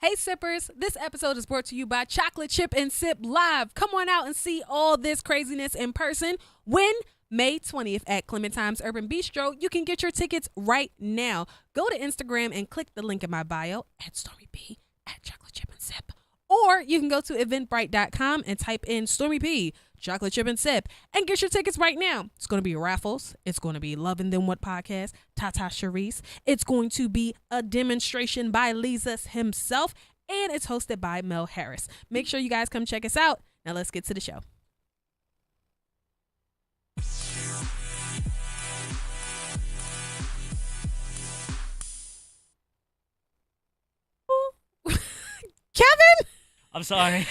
Hey Sippers, this episode is brought to you by Chocolate Chip and Sip Live. Come on out and see all this craziness in person when May 20th at Clementine's Urban Bistro. You can get your tickets right now. Go to Instagram and click the link in my bio at Stormy P at Chocolate Chip and Sip. Or you can go to eventbrite.com and type in Stormy P, Chocolate Chip and Sip, and get your tickets right now. It's going to be raffles. It's going to be Loving Them What podcast, Tata Charisse. It's going to be a demonstration by Lisa's himself, and it's hosted by Mel Harris. Make sure you guys come check us out. Now let's get to the show. Kevin? I'm sorry.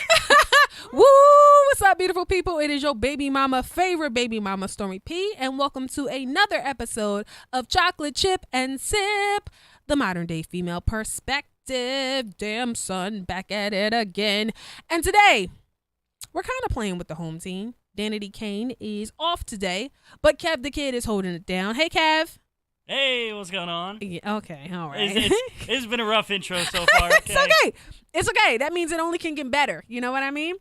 Woo! What's up, beautiful people? It is your baby mama, favorite baby mama, Stormy P, and welcome to another episode of Chocolate Chip and Sip, the modern day female perspective. Damn, son, back at it again. And today, we're kind of playing with the home team. Danity Kane is off today, but Kev the kid is holding it down. Hey, Kev. Hey, what's going on? Yeah, okay, all right. It's been a rough intro so far. It's okay. It's okay. That means it only can get better. You know what I mean?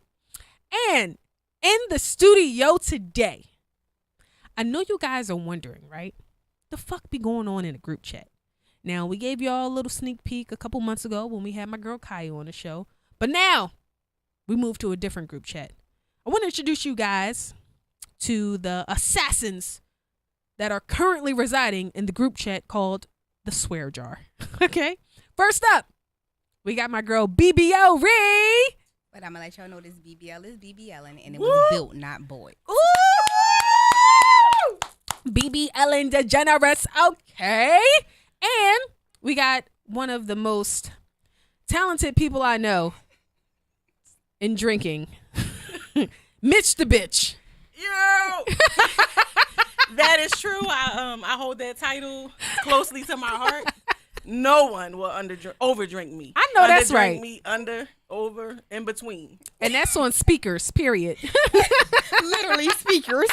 And in the studio today, I know you guys are wondering, right? The fuck be going on in a group chat? Now, we gave y'all a little sneak peek a couple months ago when we had my girl Kaya on the show. But now, we moved to a different group chat. I want to introduce you guys to the assassins that are currently residing in the group chat called the Swear Jar. Okay? First up, we got my girl BBL Ree. But I'm going to let y'all know this BBL is BBL and it was built, not bought. Ooh! BBL and DeGeneres. Okay. And we got one of the most talented people I know in drinking. Mitch the bitch. Yo! That is true. I hold that title closely to my heart. No one will overdrink me. I know that's right. Underdrink me, over, in between. And that's on speakers, period. Literally speakers.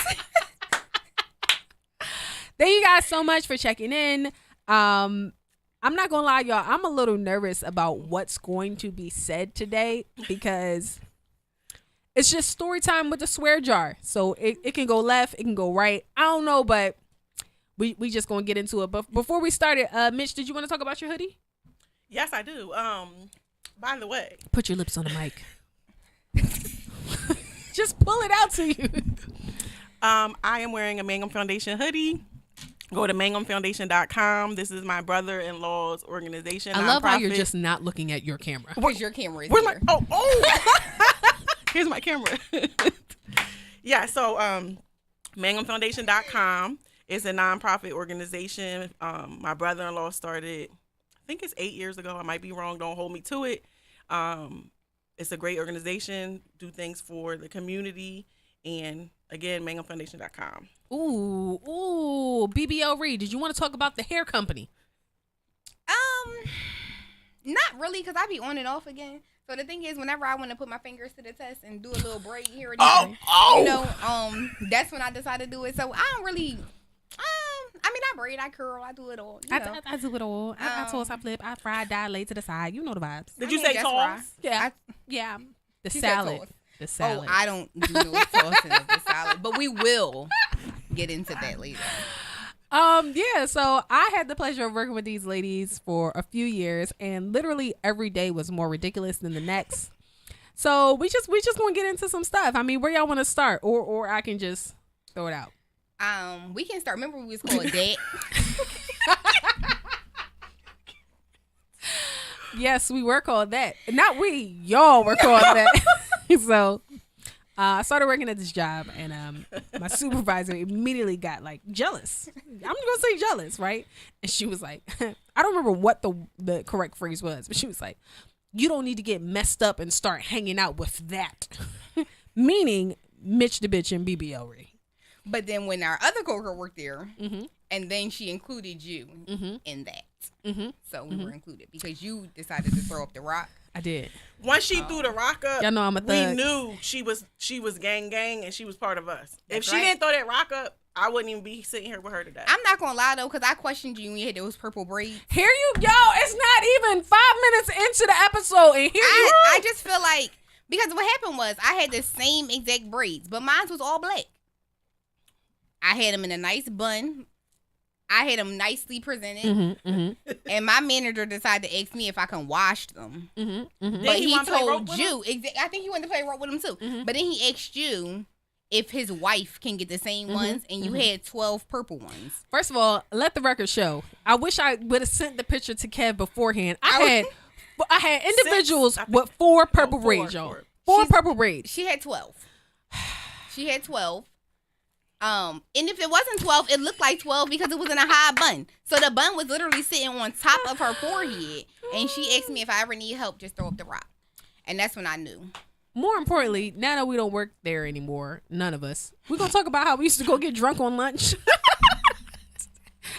Thank you guys so much for checking in. I'm not going to lie, y'all. I'm a little nervous about what's going to be said today because it's just story time with the Swear Jar. So it can go left, it can go right. I don't know, but we just gonna get into it. But before we started, Mitch, did you want to talk about your hoodie? Yes, I do. By the way, put your lips on the mic. Just pull it out to you. I am wearing a Mangum Foundation hoodie. Go to mangumfoundation.com. This is my brother-in-law's organization. I love how you're just not looking at your camera. Where's your camera? Is Where's here. Here's my camera. Yeah, so mangumfoundation.com is a nonprofit organization. My brother-in-law started, I think it's 8 years ago. I might be wrong. Don't hold me to it. It's a great organization. Do things for the community. And again, mangumfoundation.com. Ooh, BBL Reed, did you want to talk about the hair company? Not really, because I be on and off again. So the thing is, whenever I want to put my fingers to the test and do a little braid here and there, you know, that's when I decide to do it. So I don't really, I mean, I braid, I curl, I do it all. You know. I do it all. I toss, I flip, I fry, die, lay to the side. You know the vibes. Did you say toss? Yeah. The salad. The salad. Oh, I don't do no tossing of the salad, but we will get into that later. Yeah, so I had the pleasure of working with these ladies for a few years, and literally every day was more ridiculous than the next. So we just gonna get into some stuff. I mean, where y'all want to start, or I can just throw it out. We can start. Remember, we was called that. Yes, we were called that. Not we, y'all were called that. So I started working at this job, and my supervisor immediately got like jealous. I'm gonna say jealous, right? And she was like, I don't remember what the correct phrase was, but she was like, "You don't need to get messed up and start hanging out with that," meaning Mitch the bitch and BBL Ray. But then when our other coworker worked there, and then she included you in that, so we were included because you decided to throw up the rock. I did. Once she threw the rock up, y'all know I'm a thug. We knew she was gang, and she was part of us. If she right. didn't throw that rock up, I wouldn't even be sitting here with her today. I'm not gonna lie though, because I questioned you when you had those purple braids. Here you go. It's not even 5 minutes into the episode, and here you are. I just feel like, because what happened was I had the same exact braids, but mine was all black. I had them in a nice bun. I had them nicely presented, and my manager decided to ask me if I can wash them. But he told you, I think he wanted to play rope with him too. But then he asked you if his wife can get the same ones, and you had 12 purple ones. First of all, let the record show. I wish I would have sent the picture to Kev beforehand. I had individuals with 4 purple braids, y'all. 4 purple braids. She had 12. She had 12. And if it wasn't 12, it looked like 12 because it was in a high bun. So the bun was literally sitting on top of her forehead. And she asked me if I ever need help, just throw up the rock. And that's when I knew. More importantly, now that we don't work there anymore, none of us, we're going to talk about how we used to go get drunk on lunch.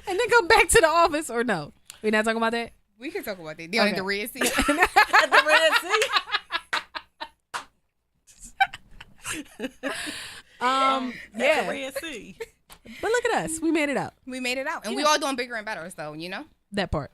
And then come back to the office, or no? We're not talking about that? We can talk about that. Down at the Red Sea. At the Red Sea? Yeah. The Red Sea. But look at us. We made it out. We made it out. And we all doing bigger and better, so, you know? That part.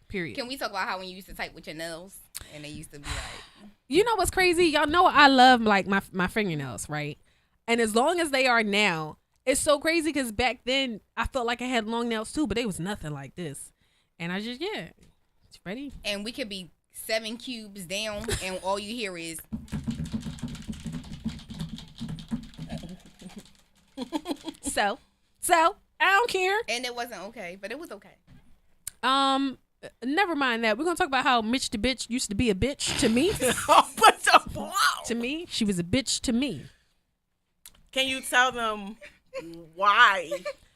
Period. Can we talk about how when you used to type with your nails and they used to be like... You know what's crazy? Y'all know I love like my fingernails, right? And as long as they are now, it's so crazy because back then I felt like I had long nails too, but they was nothing like this. And I just, it's ready. And we could be 7 cubes down and all you hear is... So I don't care. And it wasn't okay, but it was okay. Never mind that. We're gonna talk about how Mitch the bitch used to be a bitch to me. Wow. To me, she was a bitch to me. Can you tell them why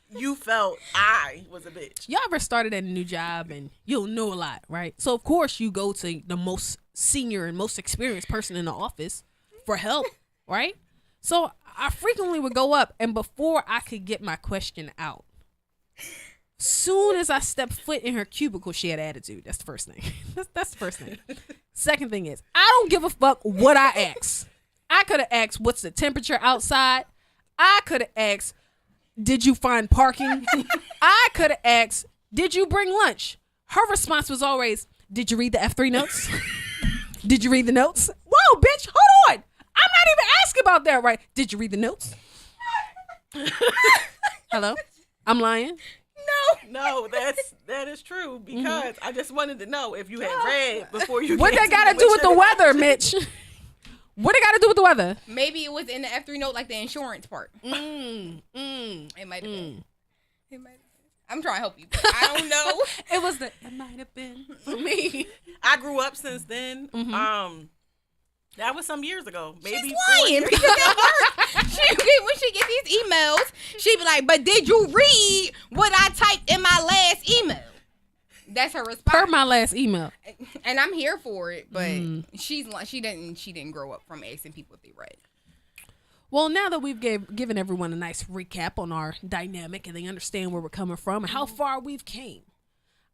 you felt I was a bitch? Y'all ever started at a new job and you'll know a lot, right? So of course you go to the most senior and most experienced person in the office for help, right? So I frequently would go up, and before I could get my question out, soon as I stepped foot in her cubicle, she had attitude. That's the first thing. That's the first thing. Second thing is, I don't give a fuck what I ask. I could have asked, what's the temperature outside? I could have asked, did you find parking? I could have asked, did you bring lunch? Her response was always, did you read the F3 notes? Did you read the notes? Whoa, bitch, hold on. I'm not even asking about that, right? Did you read the notes? Hello? I'm lying? No, that is true because I just wanted to know if you had read before you. What that got to do with the weather, Mitch? What it got to do with the weather? Maybe it was in the F3 note, like the insurance part. It might have been. It might have been. I'm trying to help you. I don't know. It might have been for me. I grew up since then. That was some years ago. Maybe she's lying because at work, when she get these emails, she be like, "But did you read what I typed in my last email?" That's her response. Per my last email, and I'm here for it. But she didn't grow up from asking people if they read. Well, now that we've given everyone a nice recap on our dynamic and they understand where we're coming from and how far we've came,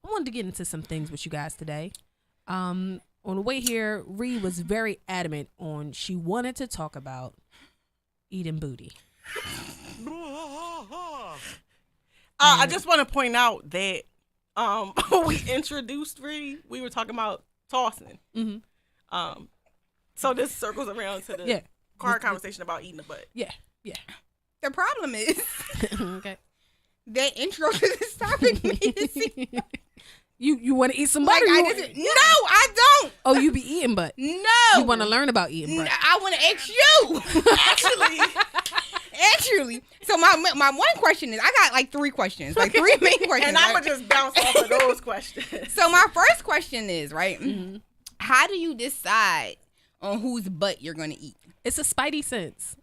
I wanted to get into some things with you guys today. On the way here, Ree was very adamant on she wanted to talk about eating booty. I just want to point out that when we introduced Ree, we were talking about tossing. So this circles around to the car conversation about eating the butt. Yeah. The problem is okay. that intro to this topic made it seem You want to eat some butter? No, I don't. Oh, you be eating butt? No. You want to learn about eating butt? I want to ask you. Actually. So my one question is, I got like 3 questions, like 3 main questions. And I'm going to just bounce off of those questions. So my first question is, right, how do you decide on whose butt you're going to eat? It's a spidey sense.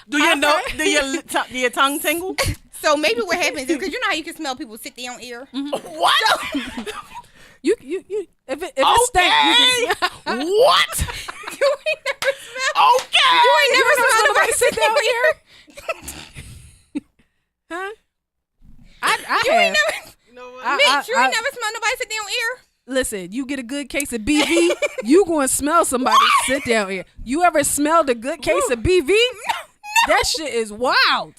Do your tongue tingle? So maybe what happens is, because you know how you can smell people sit their own ear? What? You if it stank, what? You ain't never smelled. Okay. You ain't never smelled nobody sit their own ear? Huh? I You have. ain't never. You know what? Mitch, you ain't never smelled nobody sit their own ear? Listen, you get a good case of BV, you gonna smell somebody sit down here. You ever smelled a good case of BV? That shit is wild.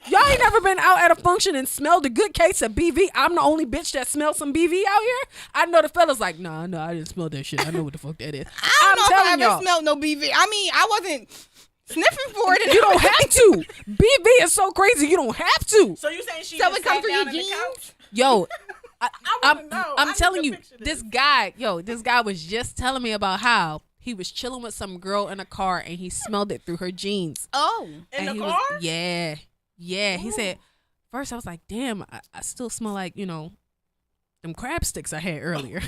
Y'all ain't never been out at a function and smelled a good case of BV. I'm the only bitch that smelled some BV out here. I know the fellas like, nah, no, I didn't smell that shit. I know what the fuck that is. I don't know if I ever smelled no BV. I mean, I wasn't sniffing for it. You don't have to. BV is so crazy. You don't have to. So you saying she So just it comes sat through your down on the jeans? couch? Yo, wanna know. I I'm need telling to you, picture this guy was just telling me about how he was chilling with some girl in a car and he smelled it through her jeans. Oh. In the he car? Yeah. He Ooh. said, first I was like, damn, I still smell like, them crab sticks I had earlier.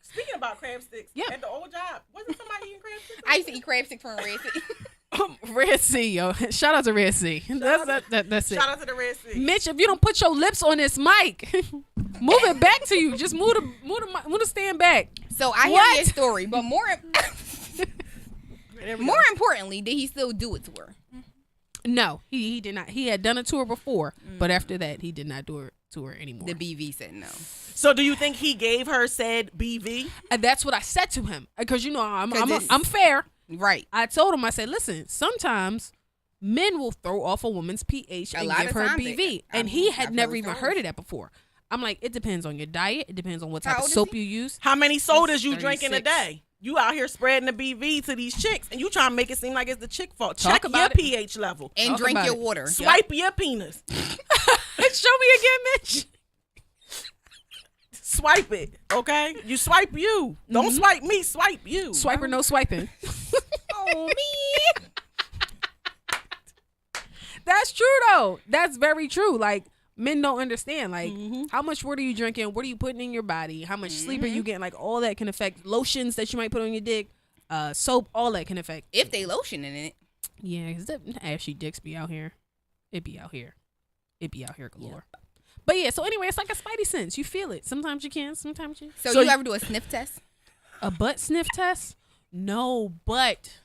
Speaking about crab sticks, Yeah. at the old job, wasn't somebody eating crab sticks? I used to eat crab stick from Red Sea. Red Sea, yo. Shout out to Red Sea. That's it. Shout out to the Red Sea. Mitch, if you don't put your lips on this mic, move it back to you. Just move the stand back. So I What? hear your story, but more importantly, did he still do it to her? No, he did not. He had done it to her before, but after that, he did not do it to her anymore. The BV said no. So do you think he gave her said BV? And that's what I said to him because I'm 'Cause it's- I'm fair. Right. I told him, I said, listen, sometimes men will throw off a woman's pH A and lot give of her times BV, I've and he had heard never even stories. heard of that before. I'm like, it depends on your diet. It depends on what How type of old is soap he? you use. How many sodas you drink in a 36. day? You out here spreading the BV to these chicks, and you trying to make it seem like it's the chick fault. Talk Check about your it. pH level. And Talk drink about your it. water. Swipe your penis. Show me again, Mitch. Swipe it, okay? You swipe you. Don't swipe me. Swipe you. Swiper, no swiping. Oh, man. That's true though. That's very true. Like men don't understand. Like how much water you drinking? What are you putting in your body? How much sleep are you getting? Like all that can affect lotions that you might put on your dick, soap. All that can affect. If they lotion in it. Yeah, because the ashy dicks be out here. It be out here. It be out here galore. Yeah. But yeah, so anyway, it's like a spidey sense. You feel it. Sometimes you can. Sometimes you. So you ever do a sniff test? A butt sniff test? No, but.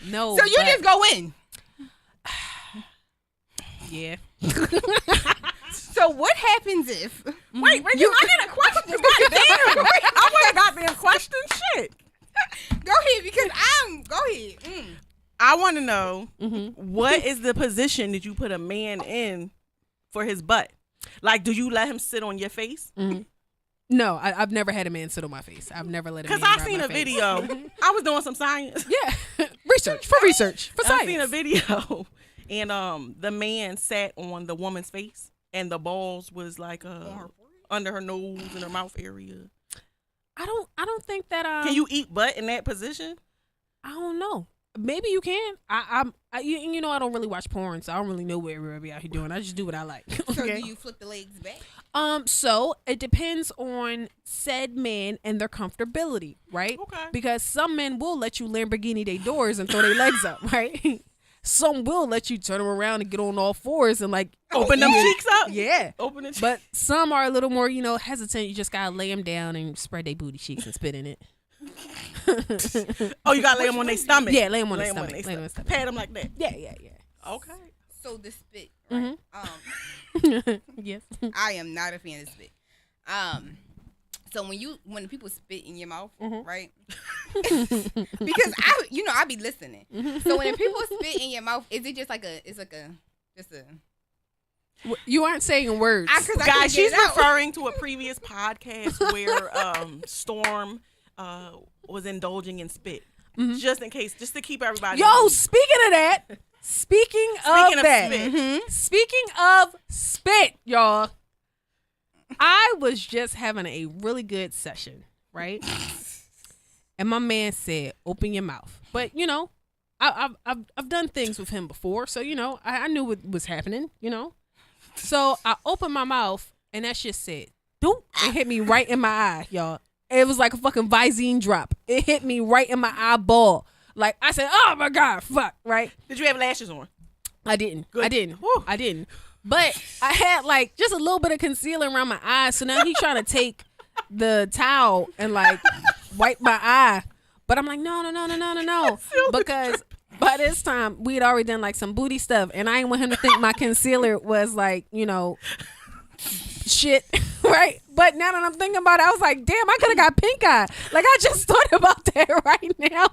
No. So you but- just go in. Yeah. So what happens if? Wait, I need a question. Goddamn. I want a goddamn question. Shit. Go ahead, because go ahead. I want to know what is the position that you put a man in for his butt? Like, do you let him sit on your face? No, I've never had a man sit on my face. I've never let a man. Because I grab seen my a face. video. I was doing some science. Yeah, research for science. I seen a video, and the man sat on the woman's face, and the balls was like under her nose and her mouth area. I don't think that. Can you eat butt in that position? I don't know. Maybe you can. I don't really watch porn, so I don't really know what everybody out here doing. I just do what I like. So Okay? do you flip the legs back? So it depends on said man and their comfortability, right? Okay. Because some men will let you Lamborghini their doors and throw their legs up, right? Some will let you turn them around and get on all fours and like Open them cheeks up. Yeah. Open the cheeks. But some are a little more, hesitant. You just gotta lay them down and spread their booty cheeks and spit in it. Oh, you gotta lay them on their stomach. Yeah, lay them on their Lay 'em stomach. their Lay 'em on their stomach. Pat them like that. Yeah. Okay. So the spit, right? Yes. I am not a fan of spit. So when people spit in your mouth, right? Because I be listening. So when people spit in your mouth, is it just like just a You aren't saying words. Guys, she's referring to a previous podcast where Storm was indulging in spit. Just in case, just to keep everybody. Yo, speaking of that, speaking of that, spit. speaking of spit, y'all, I was just having a really good session, right? And my man said, "Open your mouth," but I've done things with him before, so I knew what was happening, So I opened my mouth, and that shit said, "Doop!" It hit me right in my eye, y'all. It was like a fucking Visine drop. It hit me right in my eyeball. Like I said, "Oh my god, fuck!" Right? Did you have lashes on? I didn't. Good. I didn't. Whew. I didn't. But I had like just a little bit of concealer around my eyes. So now he's trying to take the towel and like wipe my eye. But I'm like, no. Because by this time we had already done like some booty stuff, and I didn't want him to think my concealer was like, shit, right? But now that I'm thinking about it, I was like, damn, I could have got pink eye. Like, I just thought about that right now.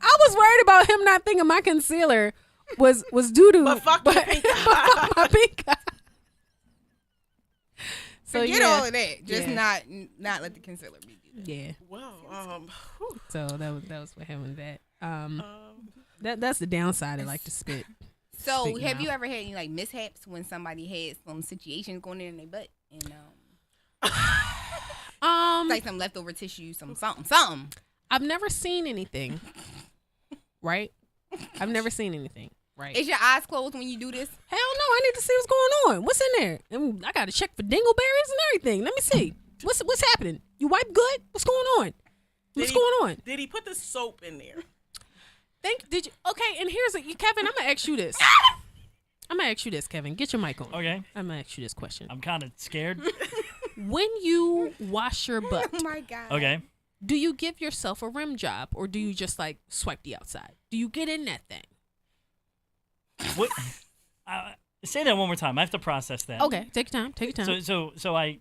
I was worried about him not thinking my concealer was doo doo. But fuck your pink eye. My pink eye. So Forget all of that. Just not let the concealer be. Yeah. Well, So that was what happened with that. That's the downside. I like to spit. So Spit have out. you ever had any like mishaps when somebody had some situations going in their butt and like some leftover tissue, something? I've never seen anything. Right? I've never seen anything. Right? Is your eyes closed when you do this? Hell no, I need to see what's going on. What's in there? I gotta check for dingleberries and everything. Let me see. What's happening? You wipe good? What's going on? What's going on? Did he put the soap in there? Did you? Okay, and Kevin, I'm gonna ask you this. Kevin. Get your mic on. Okay. I'm gonna ask you this question. I'm kind of scared. When you wash your butt, Oh my god. Okay. do you give yourself a rim job or do you just like swipe the outside? Do you get in that thing? What? Say that one more time. I have to process that. Okay, take your time. So I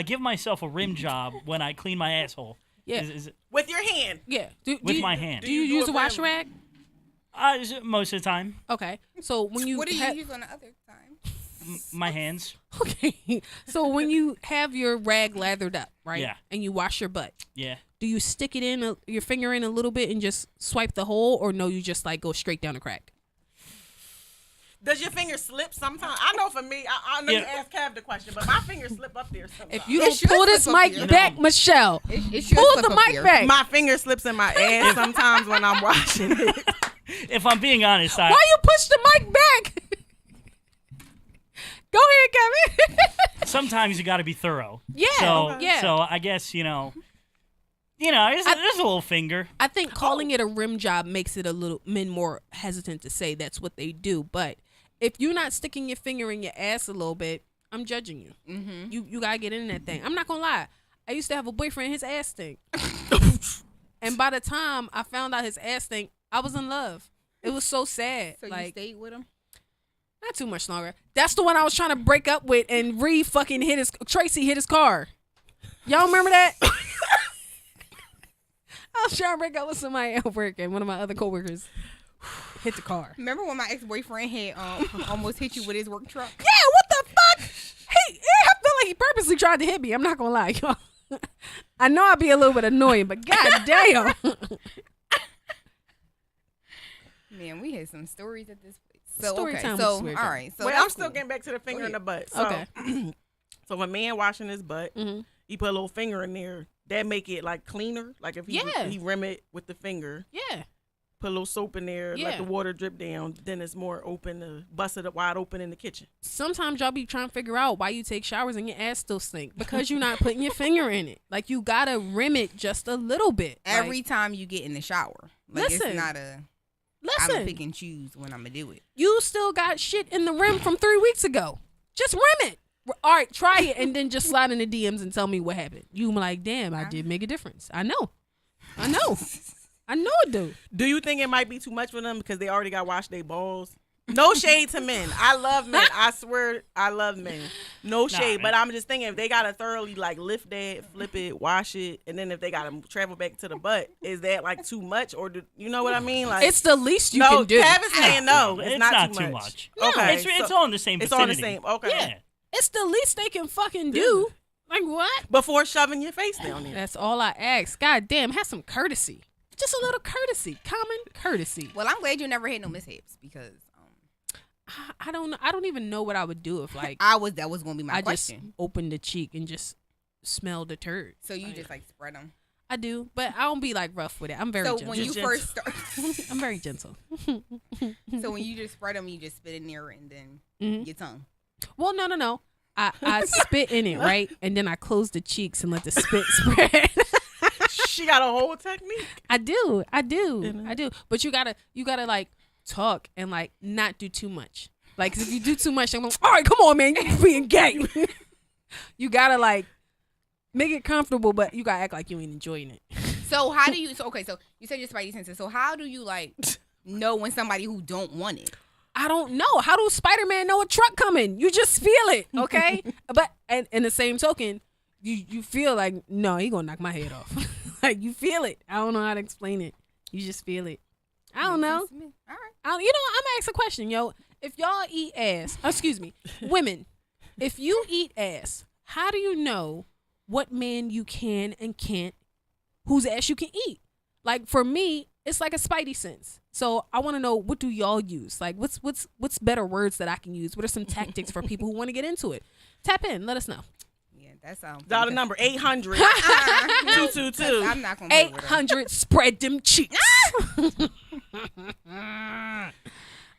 give myself a rim job when I clean my asshole? Yeah. Is it With your hand. Yeah. my hand? Do you use a wash rag? Most of the time, Okay. So when you What do you use on the other time? my hands. Okay. So when you have your rag lathered up, right? Yeah. And you wash your butt, Yeah. do you stick it in your finger in a little bit and just swipe the hole, or no, you just like go straight down the crack? Does your finger slip sometimes? I know for me, I know you Yeah. asked Kev the question, but my fingers slip up there sometimes. If you It don't should pull this slip up mic here. back, Michelle, It should pull slip the up mic here. back. My finger slips in my ass sometimes when I'm washing it. If I'm being honest, Why you push the mic back? Go ahead, Kevin. sometimes you got to be thorough. Yeah, So yeah. So I guess there's a little finger. I think calling it a rim job makes it a little men more hesitant to say that's what they do. But if you're not sticking your finger in your ass a little bit, I'm judging you. Mm-hmm. You gotta get in that thing. I'm not gonna lie. I used to have a boyfriend. His ass stink. And by the time I found out his ass stink, I was in love. It was so sad. So you like, stayed with him? not too much longer. That's the one I was trying to break up with, and Tracy hit his car. Y'all remember that? I was trying to break up with somebody at work, and one of my other coworkers hit the car. Remember when my ex-boyfriend had almost hit you with his work truck? Yeah, what the fuck? I feel like he purposely tried to hit me. I'm not gonna lie, y'all. I know I'd be a little bit annoying, but god damn. Man, we had some stories at this place. So Story okay, time with so Swear all Time. right, so Wait, that's I'm still cool. getting back to the finger Go in the butt. So, Okay. so if a man washing his butt, Mhm. he put a little finger in there. That make it like cleaner. Like if he rim it with the finger, Yeah. put a little soap in there, Yeah. let the water drip down. Then it's more open to bust it wide open in the kitchen. Sometimes y'all be trying to figure out why you take showers and your ass still stink because you're not putting your finger in it. Like you gotta rim it just a little bit. Every Like, time you get in the shower. Like Listen. it's not I'm listen, gonna pick and choose when I'm gonna do it. you still got shit in the rim from 3 weeks ago. Just rim it. All right, try it and then just slide in the DMs and tell me what happened. You like, damn, I did make a difference. I know it do. Do you think it might be too much for them because they already got washed their balls? No shade to men. I love men. I swear I love men. No shade. man. But I'm just thinking if they gotta thoroughly like lift that, flip it, wash it, and then if they gotta travel back to the butt, is that like too much or do you know what I mean? Like It's the least you no, can do. Kevin's saying no. It's not too much. Okay, It's so all in the same it's vicinity. on the same. Okay. Yeah. It's the least they can fucking do. Like what? Before shoving your face down there. That's all I ask. God damn, have some courtesy. Just a little courtesy. Common courtesy. Well, I'm glad you never had no mishaps because I don't know. I don't even know what I would do if like that was gonna be my I question. just opened the cheek and just smell the turd. So you just like spread them. I do, but I don't be like rough with it. I'm very So gentle. when you Gentle. first start, I'm very gentle. so when you just spread them, you just spit in there and then Mhm. your tongue. Well, no. I spit in it, right? And then I close the cheeks and let the spit spread. She got a whole technique. I do. But you gotta like talk and like not do too much. Like 'cause if you do too much, I'm like, all right, come on, man, you being gay. You gotta like make it comfortable, but you gotta act like you ain't enjoying it. So how do you? So okay, so you said your spidey senses. So how do you like know when somebody who don't want it? I don't know. How does Spider-Man know a truck coming? You just feel it, okay? But and in the same token, you feel like, no, he gonna knock my head off. Like, you feel it. I don't know how to explain it. You just feel it. I don't know. All right. I'm gonna ask a question, yo. If y'all eat ass, excuse me, women, if you eat ass, how do you know what man you can and can't, whose ass you can eat? Like, for me, it's like a spidey sense. So I want to know, what do y'all use? Like, what's better words that I can use? What are some tactics for people who want to get into it? Tap in. Let us know. Yeah, that sounds. Dial the number 800-222. I'm not gonna. 800. Spread them cheeks.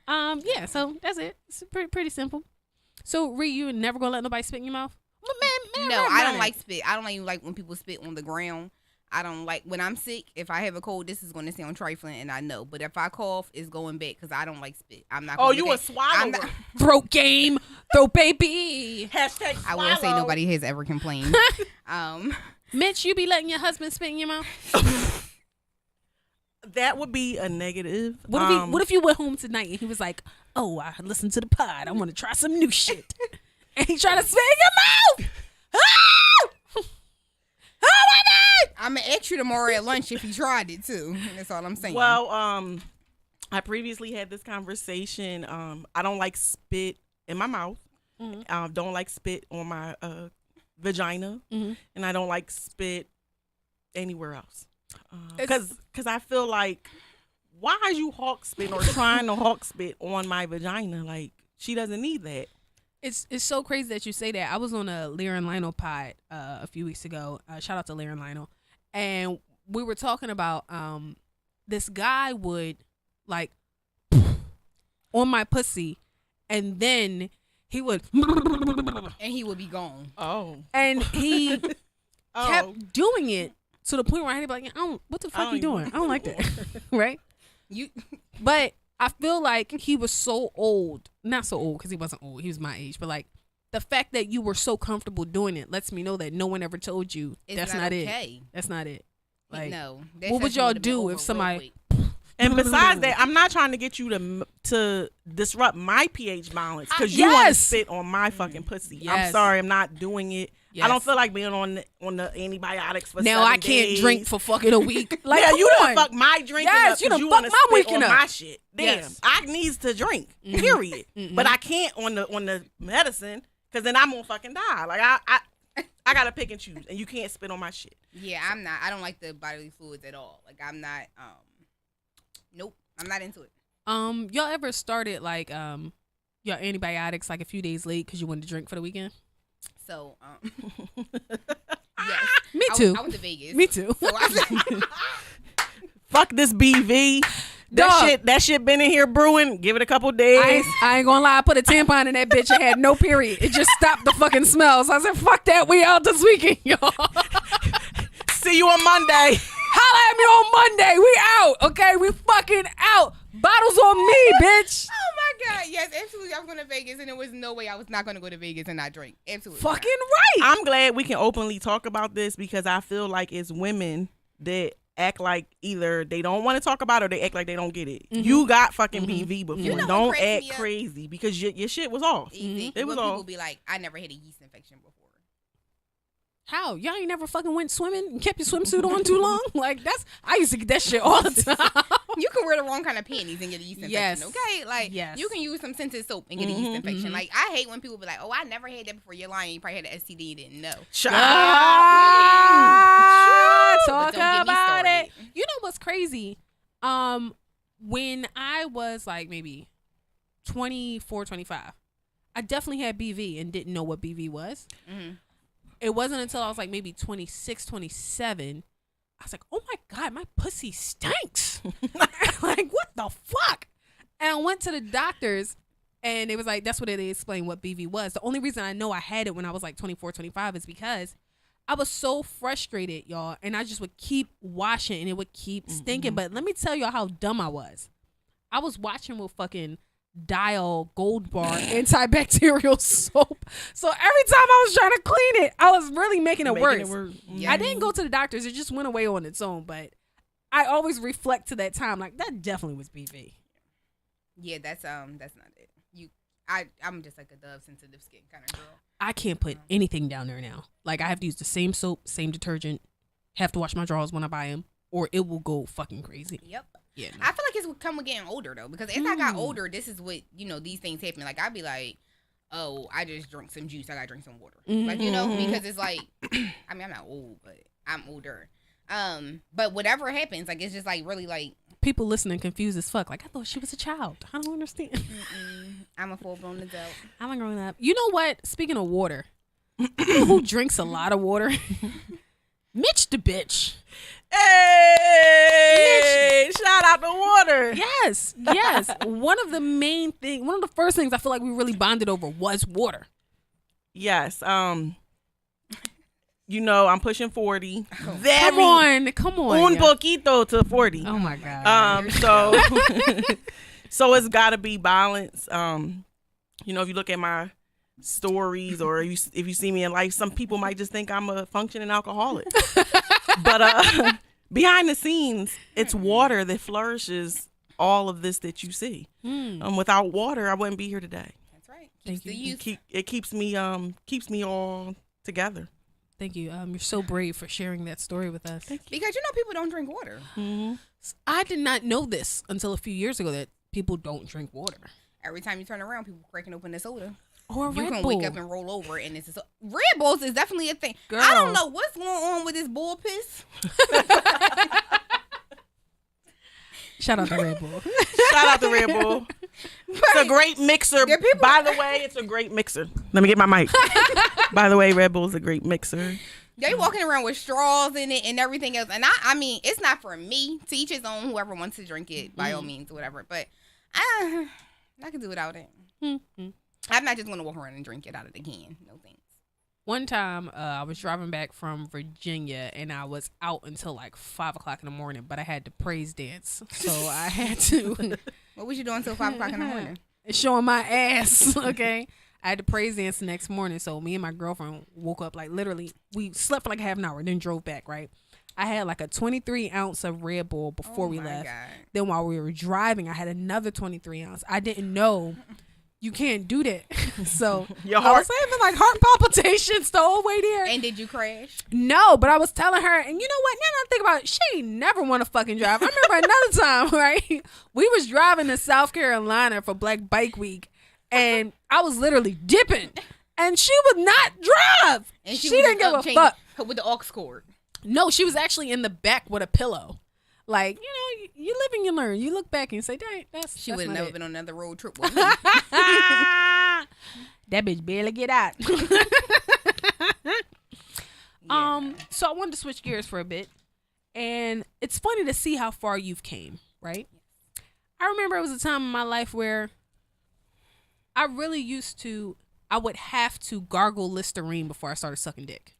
Yeah. So that's it. It's pretty simple. So, Ree, you never gonna let nobody spit in your mouth? Man, No, I don't like spit. I don't even like when people spit on the ground. I don't like when I'm sick. If I have a cold, this is going to sound trifling, and I know. But if I cough, it's going back because I don't like spit. I'm not. Oh, you a swallower? Throat game, throat baby. Hashtag swallow. I will say nobody has ever complained. Mitch, you be letting your husband spit in your mouth? That would be a negative. What if you went home tonight and he was like, "Oh, I listened to the pod. I want to try some new shit," and he trying to spit in your mouth? Oh my God! I'm gonna ask you tomorrow at lunch if you tried it too. That's all I'm saying. Well, I previously had this conversation. I don't like spit in my mouth. Mm-hmm. Don't like spit on my vagina, and I don't like spit anywhere else. Because I feel like, why are you hawk spit or trying to hawk spit on my vagina? Like, she doesn't need that. It's so crazy that you say that. I was on a Lear and Lionel pod a few weeks ago. Shout out to Lear and Lionel. And we were talking about this guy would, like, on my pussy, and then he would and he would be gone. Oh. And he kept doing it to the point where I had to be like, what the fuck you doing? I don't like that. Right? But I feel like he was so old. Not so old because he wasn't old. He was my age. But like, the fact that you were so comfortable doing it lets me know that no one ever told you that's not okay. That's not it. Like, no. What would y'all do if somebody... And besides that, I'm not trying to get you to disrupt my pH balance because you want to spit on my fucking pussy. Yes. I'm sorry, I'm not doing it. Yes. I don't feel like being on the antibiotics for now 7 I can't days. Drink for fucking a week. Like, yeah, you done fuck my drinking up you done you fuck want to my spit weekend on up. my shit. Damn, I needs to drink. Period. But I can't on the medicine because then I'm gonna fucking die. Like I gotta pick and choose, and you can't spit on my shit. Yeah, I'm not. I don't like the bodily fluids at all. Like, I'm not. Nope, I'm not into it. Y'all ever started like your antibiotics like a few days late because you wanted to drink for the weekend? So, yes. Me too. I went to Vegas. Me too. So Fuck this BV. That shit been in here brewing. Give it a couple days. I ain't gonna lie. I put a tampon in that bitch and had no period. It just stopped the fucking smell. So I said, fuck that. We out this weekend, y'all. See you on Monday. Holla at me on Monday. We out. Okay, we fucking out. Bottles on me, bitch. Oh my God. Yes, absolutely. I was going to Vegas and there was no way I was not going to go to Vegas and not drink. Absolutely. Fucking right. I'm glad we can openly talk about this because I feel like it's women that act like either they don't want to talk about it or they act like they don't get it. You got fucking BV before. You know don't act crazy because your shit was off. It was off. People be like, I never had a yeast infection before. How? Y'all ain't never fucking went swimming and kept your swimsuit on too long? Like, I used to get that shit all the time. You can wear the wrong kind of panties and get a yeast infection, yes. okay? Like, you can use some scented soap and get a yeast infection. Like, I hate when people be like, oh, I never had that before. You're lying. You probably had an STD and didn't know. Talk about it. You know what's crazy? When I was like maybe 24, 25, I definitely had BV and didn't know what BV was. It wasn't until I was like maybe 26, 27. I was like, oh my God, my pussy stinks. Like, what the fuck? And I went to the doctors and it was like, that's what they explained what BV was. The only reason I know I had it when I was like 24, 25 is because I was so frustrated, y'all. And I just would keep washing and it would keep stinking. But let me tell y'all how dumb I was. I was watching with fucking Dial Gold Bar antibacterial soap. So every time I was trying to clean it, I was really making it worse. Yes. I didn't go to the doctors. It just went away on its own. But I always reflect to that time. Like, that definitely was BB. Yeah, that's not it. I'm just like a Dove sensitive skin kind of girl. I can't put anything down there now. Like, I have to use the same soap, same detergent, have to wash my drawers when I buy them, or it will go fucking crazy. Yep. Yeah. No. I feel like it's come with getting older though, because as I got older, this is what these things happen. Like I'd be like, oh, I just drank some juice. I gotta drink some water. Like because it's like, I mean, I'm not old, but I'm older. But whatever happens, like it's just like really like people listening confused as fuck. Like I thought she was a child. I don't understand. I'm a full-blown adult. I'm a grown up. You know what? Speaking of water, you know who drinks a lot of water? Mitch the bitch. Hey, Mitch. Shout out to water. Yes. One of the first things I feel like we really bonded over was water. Yes. I'm pushing 40. Oh. Come on. Un poquito to 40. Oh my God. So it's got to be balance. If you look at my stories or if you see me in life, some people might just think I'm a functioning alcoholic. But behind the scenes, it's water that flourishes all of this that you see. Without water, I wouldn't be here today. That's right. Thank you. It keeps me all together. Thank you. You're so brave for sharing that story with us. Because people don't drink water. Mm-hmm. I did not know this until a few years ago that people don't drink water. Every time you turn around, people cracking open the soda. Or a you Red can Bull. wake up and roll over, and it's Red Bulls is definitely a thing. Girl. I don't know what's going on with this bull piss. Shout out to Red Bull. It's a great mixer. By the way, it's a great mixer. Let me get my mic. By the way, Red Bull is a great mixer. They walking around with straws in it and everything else. And I mean, it's not for me. To each his own. Whoever wants to drink it, by all means, whatever. But I can do without it. I'm not just going to walk around and drink it out of the can. No thanks. One time, I was driving back from Virginia, and I was out until like 5 o'clock in the morning, but I had to praise dance. So I had to. What was you doing until 5 o'clock in the morning? Showing my ass, okay? I had to praise dance the next morning, so me and my girlfriend woke up, like literally, we slept for like half an hour, then drove back, right? I had like a 23 ounce of Red Bull before we left. God. Then while we were driving, I had another 23 ounce. I didn't know you can't do that. So your heart, I was having like heart palpitations the whole way there. And did you crash? No, but I was telling her, and you know what? Now that I think about it, she ain't never want to fucking drive. I remember another time, right? We was driving to South Carolina for Black Bike Week, and I was literally dipping, and she would not drive. And she didn't give a fuck. With the aux cord. No, she was actually in the back with a pillow. Like, you live and you learn. You look back and say, dang, she would have never been on another road trip with me. That bitch barely get out. So I wanted to switch gears for a bit. And it's funny to see how far you've came, right? I remember it was a time in my life where I really I would have to gargle Listerine before I started sucking dick.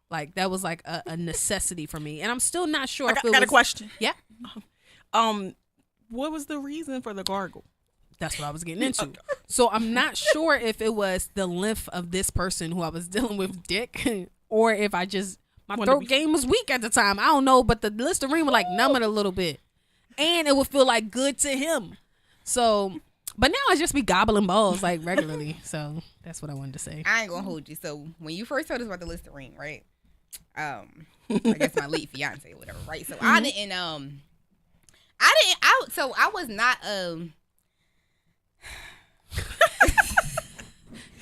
Like, that was like a necessity for me. And I'm still not sure if it was... I got a question. Yeah. What was the reason for the gargle? That's what I was getting into. So I'm not sure if it was the length of this person who I was dealing with dick, or if I just... My throat game was weak at the time. I don't know, but the Listerine would like numb it a little bit. And it would feel like good to him. So... But now I just be gobbling balls like regularly. So that's what I wanted to say. I ain't gonna hold you. So when you first told us about the Listerine, right? I guess my late fiance or whatever, right? So I was not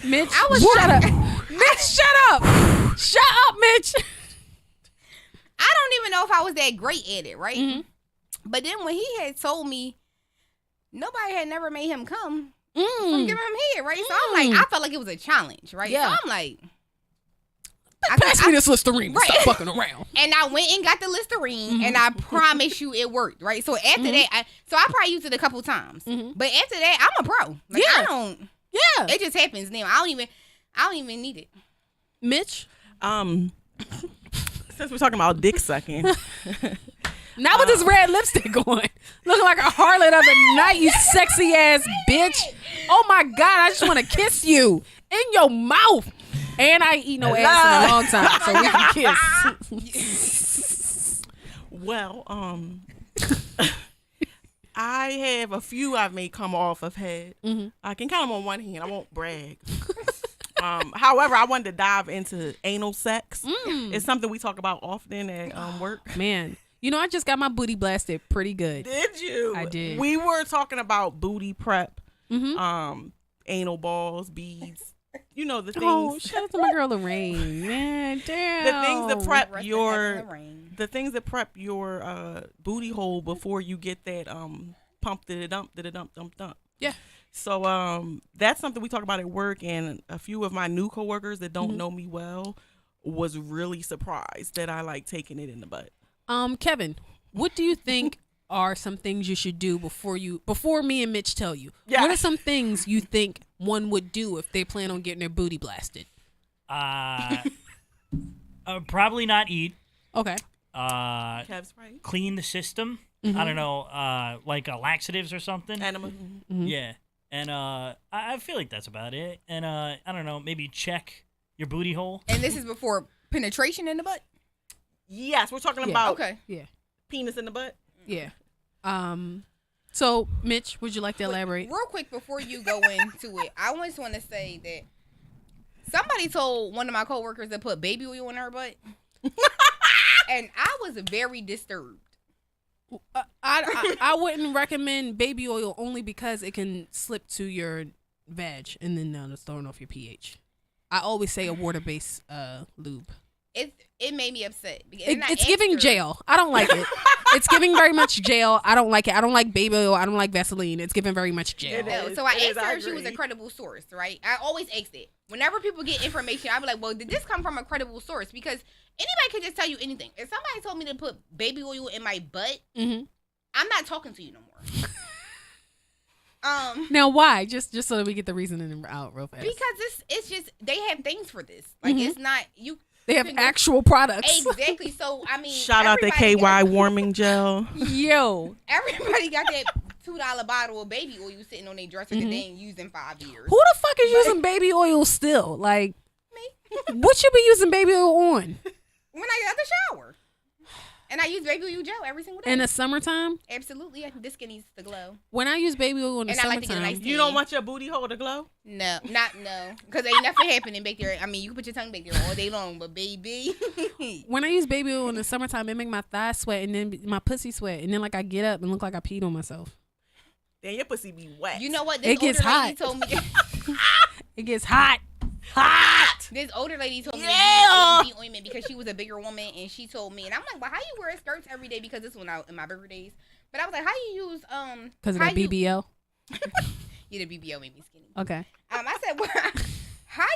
Mitch, shut up. Mitch, shut up. Shut up, Mitch. I don't even know if I was that great at it, right? Mm-hmm. But then when he had told me nobody had never made him come from giving him head, right? So I'm like, I felt like it was a challenge, right? Yeah. So I'm like, pass me this Listerine. Right. Stop fucking around. And I went and got the Listerine, and I promise you it worked, right? So after that, I probably used it a couple times. But after that, I'm a pro. Like, I don't. Yeah. It just happens now. I don't even need it. Mitch? Since we're talking about dick sucking. Not with this red lipstick on. Looking like a harlot of the night, you sexy ass bitch. Oh my God, I just want to kiss you in your mouth. And I eat no ass in a long time, so we can kiss. Well, I have a few I've made come off of head. Mm-hmm. I can count them on one hand. I won't brag. However, I wanted to dive into anal sex. It's something we talk about often at work. Man, you know, I just got my booty blasted pretty good. Did you? I did. We were talking about booty prep, Mm-hmm. anal balls, beads. You know the things. Oh, shout out to my girl Lorraine. Man, damn. The things that prep Rest in your the rain. the things that prep your booty hole before you get that pump to the dump. Yeah. So that's something we talk about at work, and a few of my new coworkers that don't know me well was really surprised that I like taking it in the butt. Kevin, what do you think are some things you should do before me and Mitch tell you? Yeah. What are some things you think one would do if they plan on getting their booty blasted? Probably not eat. Okay. Kev's right. Clean the system. I don't know, like laxatives or something. Enema. Yeah. And I feel like that's about it. And I don't know, maybe check your booty hole. And this is before penetration in the butt? Yes, we're talking Yeah. about Okay. Yeah. penis in the butt. Yeah. So Mitch, would you like to elaborate? Real quick before you go into it, I just want to say that somebody told one of my coworkers to put baby oil in her butt. And I was very disturbed. I wouldn't recommend baby oil only because it can slip to your vag and then it's throwing off your pH. I always say a water-based lube. It made me upset. It's giving jail. I don't like it. It's giving very much jail. I don't like it. I don't like baby oil. I don't like Vaseline. It's giving very much jail. It is. So I It is, asked her I if she was a agree. credible source, right? I always ask it. Whenever people get information, I be like, well, did this come from a credible source? Because anybody can just tell you anything. If somebody told me to put baby oil in my butt, Mm-hmm. I'm not talking to you no more. Now, why? Just so that we get the reasoning out real fast. Because it's just they have things for this. Like it's not you. They have actual products. Exactly. So I mean, Shout out to everybody KY warming gel. Yo. Everybody got that $2 bottle of baby oil sitting on their dresser that they ain't used in 5 years. Who the fuck is using baby oil still? Like, what you be using baby oil on? When I get out the shower. And I use baby oil gel every single day. In the summertime? Absolutely. The skin needs to glow. When I use baby oil in the And I like to get a summertime, nice You don't want your booty hole to glow? No. Because ain't nothing happening back there. I mean, you can put your tongue back there all day long, but baby. when I use baby oil in the summertime, it make my thighs sweat and then my pussy sweat. And then like I get up and look like I peed on myself. Then your pussy be wet. You know what? It gets older lady hot. told me It gets hot. This older lady told me Yeah. to use ointment because she was a bigger woman, and she told me, and I'm like, well, how you wear skirts every day? Because this one out in my bigger days. But I was like, how you use Because of how that you- BBL? Yeah, the BBL made me skinny. Okay. I said, well, how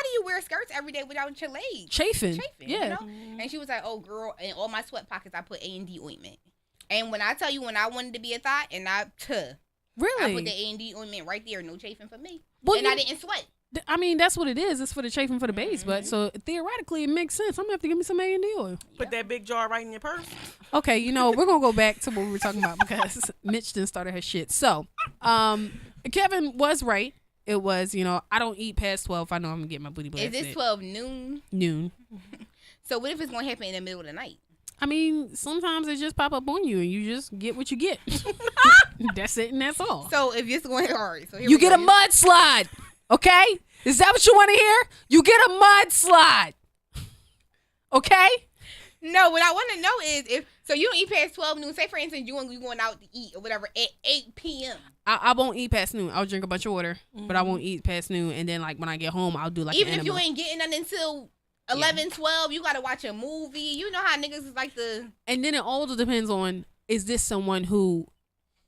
do you wear skirts every day without your legs Chafing. chafing? Yeah. You know? And she was like, oh, girl, in all my sweat pockets, I put A&D ointment. And when I tell you, when I wanted to be a thought, and I Really? put the A&D ointment right there, no chafing for me. Well, and I didn't sweat. I mean, that's what it is. It's for the chafing for the base. But so theoretically, it makes sense. I'm going to have to give me some A&D oil. Put that big jar right in your purse. Okay, you know, we're going to go back to what we were talking about because Mitch didn't start her shit. So, Kevin was right. It was, you know, I don't eat past 12. I know I'm going to get my booty blasted. Is this 12 noon? Noon. So what if it's going to happen in the middle of the night? I mean, sometimes it just pop up on you and you just get what you get. That's it and that's all. So if it's going, all right. So here You we get a go. mudslide. Okay? Is that what you want to hear? You get a mudslide. Okay? No, what I want to know is if, so you don't eat past 12 noon. Say, for instance, you going out to eat or whatever at 8 p.m. I won't eat past noon. I'll drink a bunch of water, but I won't eat past noon. And then, like, when I get home, I'll do, like, Even an if you enema. ain't getting none until 11, 12, you got to watch a movie. You know how niggas is like the... And then it also depends on, is this someone who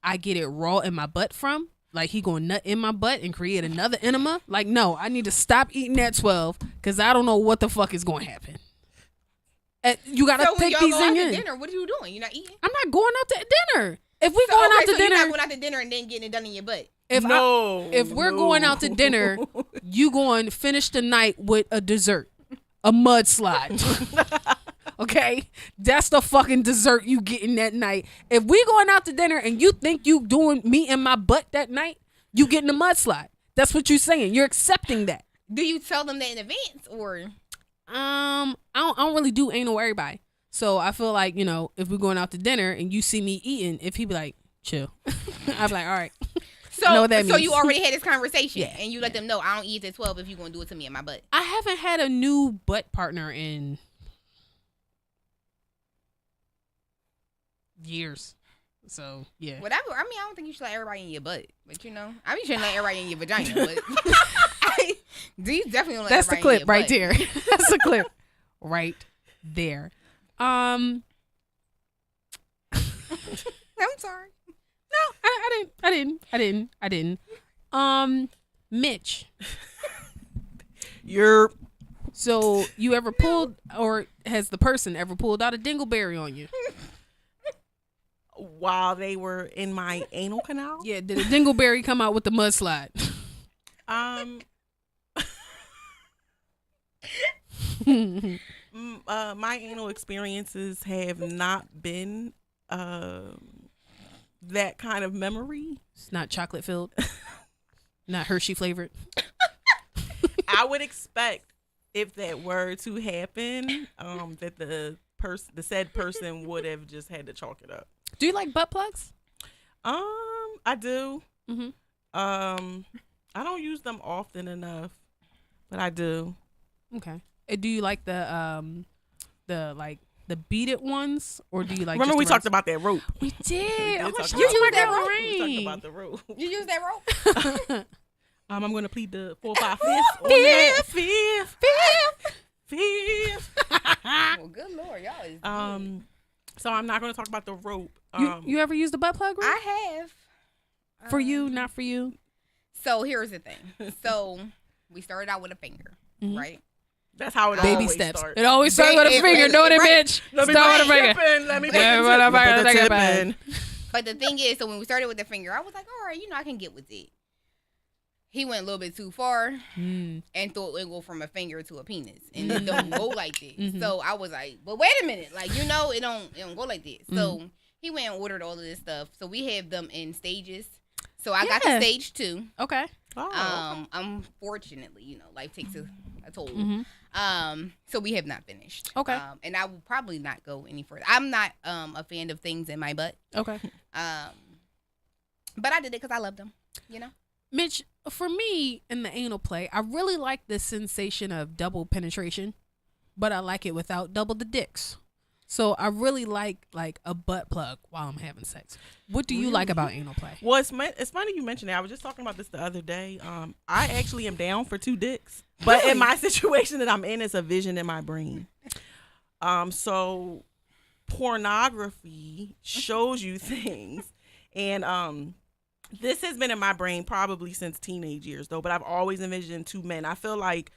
I get it raw in my butt from? Like, he going nut in my butt and create another enema? Like, no, I need to stop eating at 12 because I don't know what the fuck is going to happen. You got to So when take y'all these go out things to in. dinner, what are you doing? You're not eating? I'm not going out to dinner. If we going out to so dinner, you're not going out to dinner and then getting it done in your butt. if we're no. going out to dinner, you going to finish the night with a dessert, a mudslide. Okay, that's the fucking dessert you getting that night. If we going out to dinner and you think you doing me in my butt that night, you getting a mudslide. That's what you're saying. You're accepting that. Do you tell them that in advance or... I don't really do anal with everybody. So I feel like, you know, if we're going out to dinner and you see me eating, if he be like, chill, I'd be like, all right. So, know what that so means. you already had this conversation, Yeah. and you let them know I don't eat at 12 if you gonna do it to me in my butt. I haven't had a new butt partner in years. So, yeah. Whatever. I mean, I don't think you should let everybody in your butt, but you know, I mean, you shouldn't let everybody in your vagina. But these definitely don't let That's the everybody clip in right your there. That's the clip right there. I'm sorry. No, I didn't. Mitch. You're So you ever pulled, or has the person ever pulled out a dingleberry on you? while they were in my anal canal. Yeah, did a dingleberry come out with the mudslide? My anal experiences have not been that kind of memory. It's not chocolate filled. Not Hershey flavored. I would expect if that were to happen, that the said person would have just had to chalk it up. Do you like butt plugs? I do. Mm-hmm. I don't use them often enough, but I do. Okay. Do you like the beaded ones, or do you like? Remember just we the talked rest? about that rope. We did. Oh, talk shout about out to my that girl rope. We talked Rain. about the rope. You use that rope? I'm going to plead the 4, 5, 5th on that. Fifth. Well, good Lord, y'all is good. So I'm not going to talk about the rope. You ever used a butt plug? Rain? I have. For you, not for you. So here's the thing. So we started out with a finger, Mhm. right? That's how it Baby always steps. starts. It always starts with a It- finger, it- don't it, right. bitch? Let me Start put with a the tip finger. in. Let me put Yeah, the what tip- about put the that? tip About in. But the thing is, so when we started with the finger, I was like, all right, you know, I can get with it. He went a little bit too far and thought it would go from a finger to a penis, and it don't go like this. Mhm. So I was like, but wait a minute, like, you know, it don't go like this. So he went and ordered all of this stuff. So we have them in stages. So I got Yeah. to stage 2. Okay. Oh, Unfortunately, you know, life takes a toll. Mm-hmm. So we have not finished. Okay. And I will probably not go any further. I'm not a fan of things in my butt. Okay. But I did it because I loved them. You know. Mitch, for me in the anal play, I really like the sensation of double penetration, but I like it without double the dicks. So I really like a butt plug while I'm having sex. What do you like about anal play? Well, it's funny you mentioned that. I was just talking about this the other day. I actually am down for 2 dicks, but in my situation that I'm in, it's a vision in my brain. So pornography shows you things, and this has been in my brain probably since teenage years, though. But I've always envisioned 2 men. I feel like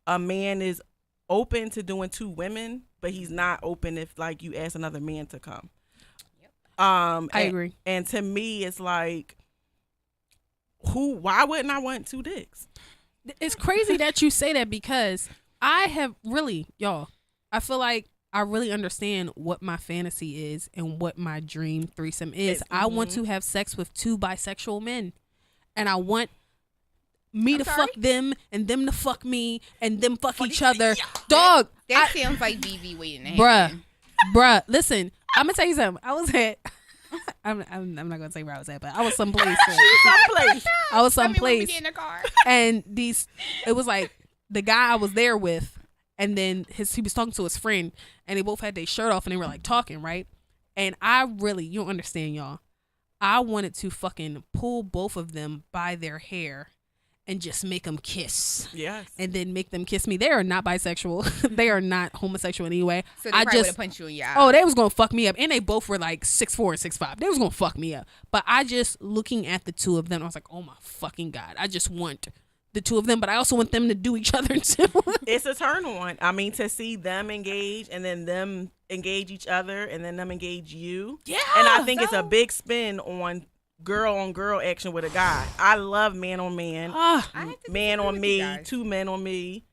a man is open to doing 2 women, but he's not open if like you ask another man to come. I agree. And to me, it's like, why wouldn't I want 2 dicks? It's crazy that you say that, because I have really, y'all, I feel like I really understand what my fantasy is and what my dream threesome is. I want to have sex with 2 bisexual men, and I want me to fuck them and them to fuck me and them fuck each other. Dog, That sounds like BB waiting to bruh, happen. bruh, listen, I'm gonna tell you something. I was at, I'm not gonna say where I was at, but I was someplace. I was Tell me when we someplace, get in the car. and it was like the guy I was there with, and then he was talking to his friend, and they both had their shirt off, and they were like talking, right? And you don't understand, y'all. I wanted to fucking pull both of them by their hair and just make them kiss. Yes. And then make them kiss me. They are not bisexual. They are not homosexual in any way. So they probably would have punched you in your eye. Oh, they was gonna fuck me up. And they both were like 6'4" and 6'5". They was gonna fuck me up. But I just, looking at the 2 of them, I was like, oh my fucking God. I just want the 2 of them, but I also want them to do each other too. It's a turn on. I mean, to see them engage and then them engage each other and then them engage you. Yeah. And I think it's a big spin on girl action with a guy. I love man on man. I have to Man disagree on with me, you guys. 2 men on me.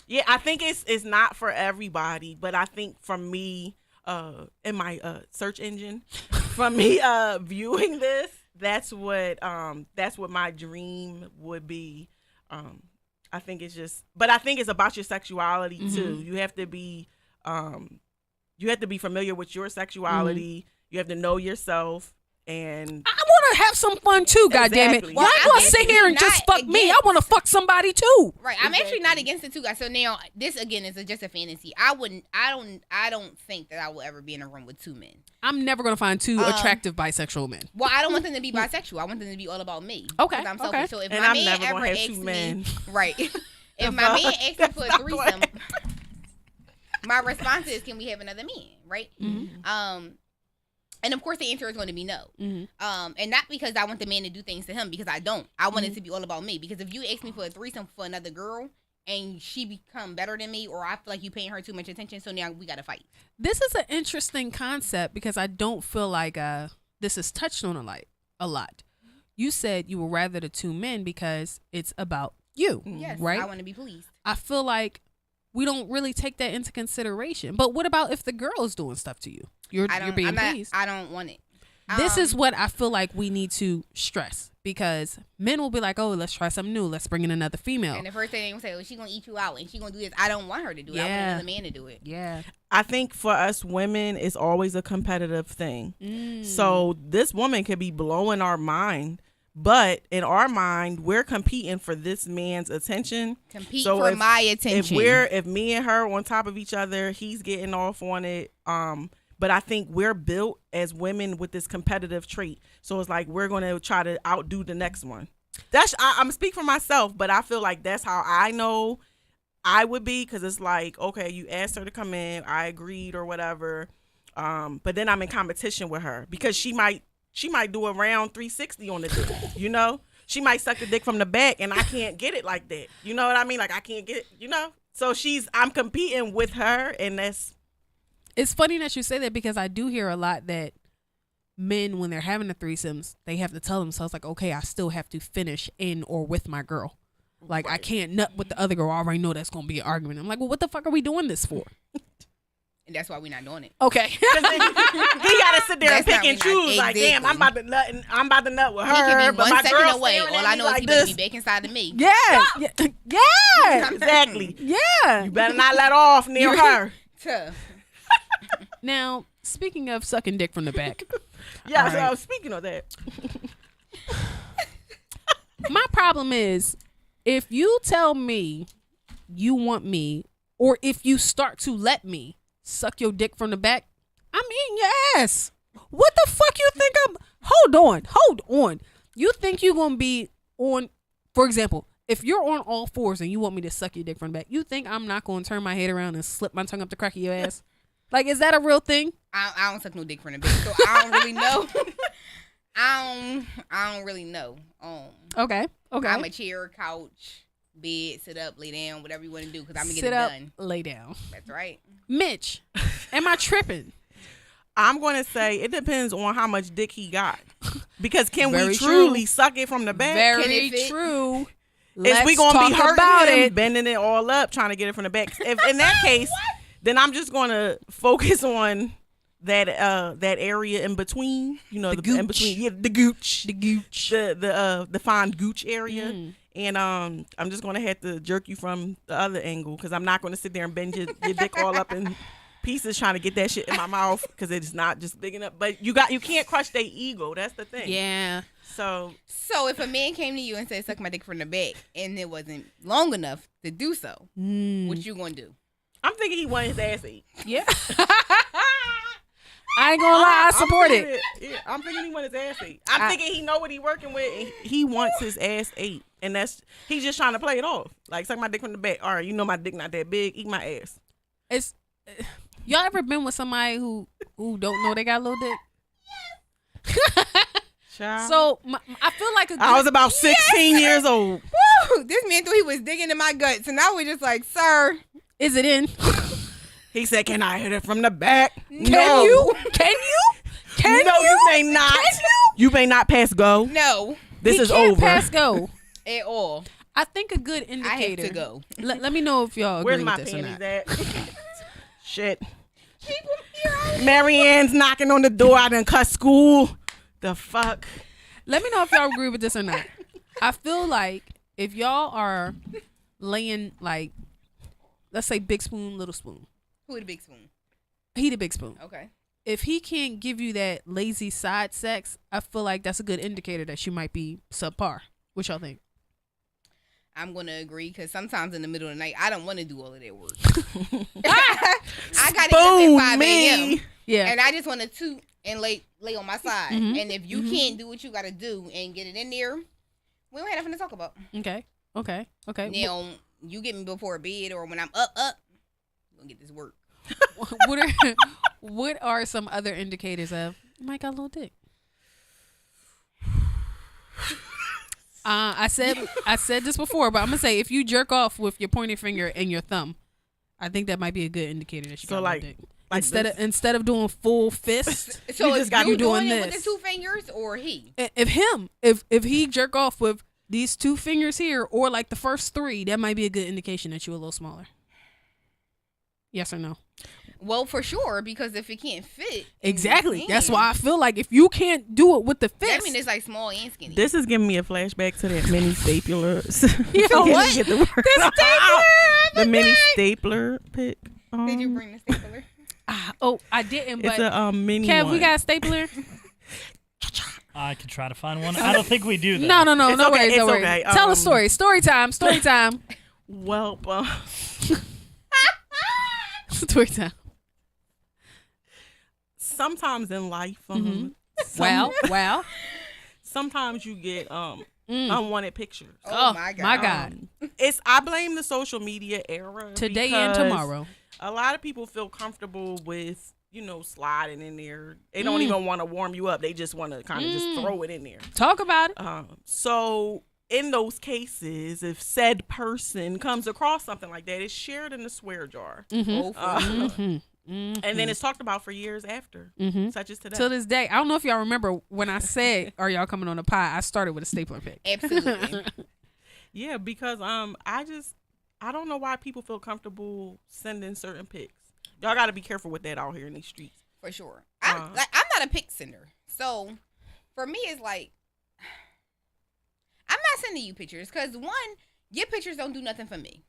Yeah, I think it's not for everybody, but I think from me, in my search engine, from me viewing this, that's what my dream would be. I think it's just, but I think it's about your sexuality too. You have to be you have to be familiar with your sexuality. You have to know yourself. And I want to have some fun too, goddammit. Exactly. Y'all ain't gonna sit here and just fuck me. I want to fuck somebody too. Right. I'm actually not against it too, guys. So now this again is just a fantasy. I don't think that I will ever be in a room with two men. I'm never gonna find two attractive bisexual men. Well, I don't want them to be bisexual. I want them to be all about me. Okay. Because I'm selfish. Okay. So if And my I'm man never ever gonna have asks two me, men. right? If my man asks me for a threesome, my response is, "Can we have another man?" Right? Mm-hmm. And of course, the answer is going to be no. Mm-hmm. And not because I want the man to do things to him, because I don't. I want it to be all about me. Because if you ask me for a threesome for another girl and she become better than me, or I feel like you paying her too much attention, so now we got to fight. This is an interesting concept because I don't feel like this is touched on a lot. You said you would rather the two men because it's about you, Yes, right? I want to be pleased. I feel like we don't really take that into consideration. But what about if the girl is doing stuff to you? You're being pleased. I don't want it. This is what I feel like we need to stress, because men will be like, oh, let's try something new. Let's bring in another female. And the first thing they gonna say, "Oh, she gonna eat you out and she gonna do this." I don't want her to do it. I want another man to do it. Yeah. I think for us women, it's always a competitive thing. So this woman could be blowing our mind, but in our mind, we're competing for this man's attention. Compete for my attention. If me and her on top of each other, he's getting off on it. But I think we're built as women with this competitive trait. So it's like we're gonna try to outdo the next one. I'm speak for myself, but I feel like that's how I know I would be, because it's like, okay, you asked her to come in, I agreed or whatever. But then I'm in competition with her because she might do a round 360 on the dick, you know? She might suck the dick from the back and I can't get it like that. You know what I mean? Like I can't get it, you know? So I'm competing with her, and It's funny that you say that, because I do hear a lot that men, when they're having the threesomes, they have to tell themselves like, okay, I still have to finish in or with my girl. Like, I can't nut with the other girl. I already know that's going to be an argument. I'm like, well, what the fuck are we doing this for? And that's why we're not doing it. Okay. he gotta sit there and pick and choose. Like, damn, I'm about to nut with her. He can be but 1 my second girl's away. staring All at I me know is like he better this. be back inside of me. Yeah. Yeah. Exactly. Yeah. You better not let off near her. Tough. Now, speaking of sucking dick from the back. Yeah, All so right. speaking of that. My problem is, if you tell me you want me, or if you start to let me suck your dick from the back, I'm eating your ass. What the fuck you think hold on. You think you gonna be on, for example, if you're on all fours and you want me to suck your dick from the back, you think I'm not gonna turn my head around and slip my tongue up the crack of your ass? Like, is that a real thing? I don't suck no dick from the back, so I don't really know. I don't really know. Okay. I'm a chair, couch, bed, sit up, lay down, whatever you want to do, because I'm going to get Sit it up, done. lay down. That's right. Mitch, am I tripping? I'm going to say it depends on how much dick he got. Because can Very we true. truly suck it from the back? Very it fit? true. Is Let's we going to be talk hurting about him, it. bending it all up, trying to get it from the back? If in that case, then I'm just going to focus on that area in between, you know, The in between, the gooch, the fine gooch area. Mm. And I'm just gonna have to jerk you from the other angle, because I'm not gonna sit there and bend your dick all up in pieces trying to get that shit in my mouth, because it's not just big enough. But you can't crush their ego. That's the thing. Yeah. So if a man came to you and said, suck my dick from the back, and it wasn't long enough to do so, what you gonna do? I'm thinking he wanted his ass ate. Yeah. I ain't gonna lie, I support it. Yeah, I'm thinking he wants his ass ate. I'm thinking he know what he working with, and he wants his ass ate, and he's just trying to play it off. Like, suck my dick from the back. All right, you know my dick not that big. Eat my ass. It's y'all ever been with somebody who don't know they got a little dick? Child. So I feel like I was about 16 years old. Woo! This man thought he was digging in my guts, and I was just like, sir. Is it in? He said, "Can I hit it from the back?" Can you? No, you may not. You may not pass go. No. This He is can't over. Pass go. At all. I think a good I indicator. have to go. Let me know if y'all Where's agree my with this or panties not. at? Shit. Marianne's knocking on the door. I done cut school. The fuck? Let me know if y'all agree with this or not. I feel like if y'all are laying, like, let's say big spoon, little spoon, Who the big spoon? He the big spoon. Okay. If he can't give you that lazy side sex, I feel like that's a good indicator that she might be subpar. What y'all think? I'm going to agree because sometimes in the middle of the night, I don't want to do all of that work. I got to get up at 5 a.m. Yeah. And I just want to toot and lay on my side. Mhm. And if you can't do what you got to do and get it in there, we don't have nothing to talk about. Okay. Now, you get me before bed or when I'm up, we're going to get this work. What are some other indicators of you might got a little dick? I said this before, but I'm gonna say if you jerk off with your pointing finger and your thumb, I think that might be a good indicator that you got a little dick. Instead of doing full fist, so you just got to doing it this with the 2 fingers or he? If he jerk off with these 2 fingers here or like the first 3, that might be a good indication that you're a little smaller. Yes or no? Well, for sure, because if it can't fit. Exactly. That's why I feel like if you can't do it with the fist. That means it's like small and skinny. This is giving me a flashback to that mini stapler. You know what? Get the stapler. The mini stapler pick. Did you bring the stapler? I didn't, but it's a mini Kev, one. we got a stapler? I could try to find one. I don't think we do that. No, It's no okay, worries, it's no worries. okay. Tell a story. Story time. Story time. Well, Story time. sometimes in life, Wow. sometimes you get unwanted pictures. Oh my God. I blame the social media era Today and tomorrow. A lot of people feel comfortable with, sliding in there. They don't even want to warm you up. They just want to kind of just throw it in there. Talk about it. So in those cases, if said person comes across something like that, it's shared in the swear jar. And then it's talked about for years after, such as today. To this day, I don't know if y'all remember when I said, "Are y'all coming on the pie?" I started with a stapler pick. Absolutely. Yeah, because I don't know why people feel comfortable sending certain pics. Y'all got to be careful with that out here in these streets. For sure. I'm not a pic sender. So for me, it's like, I'm not sending you pictures because one, your pictures don't do nothing for me.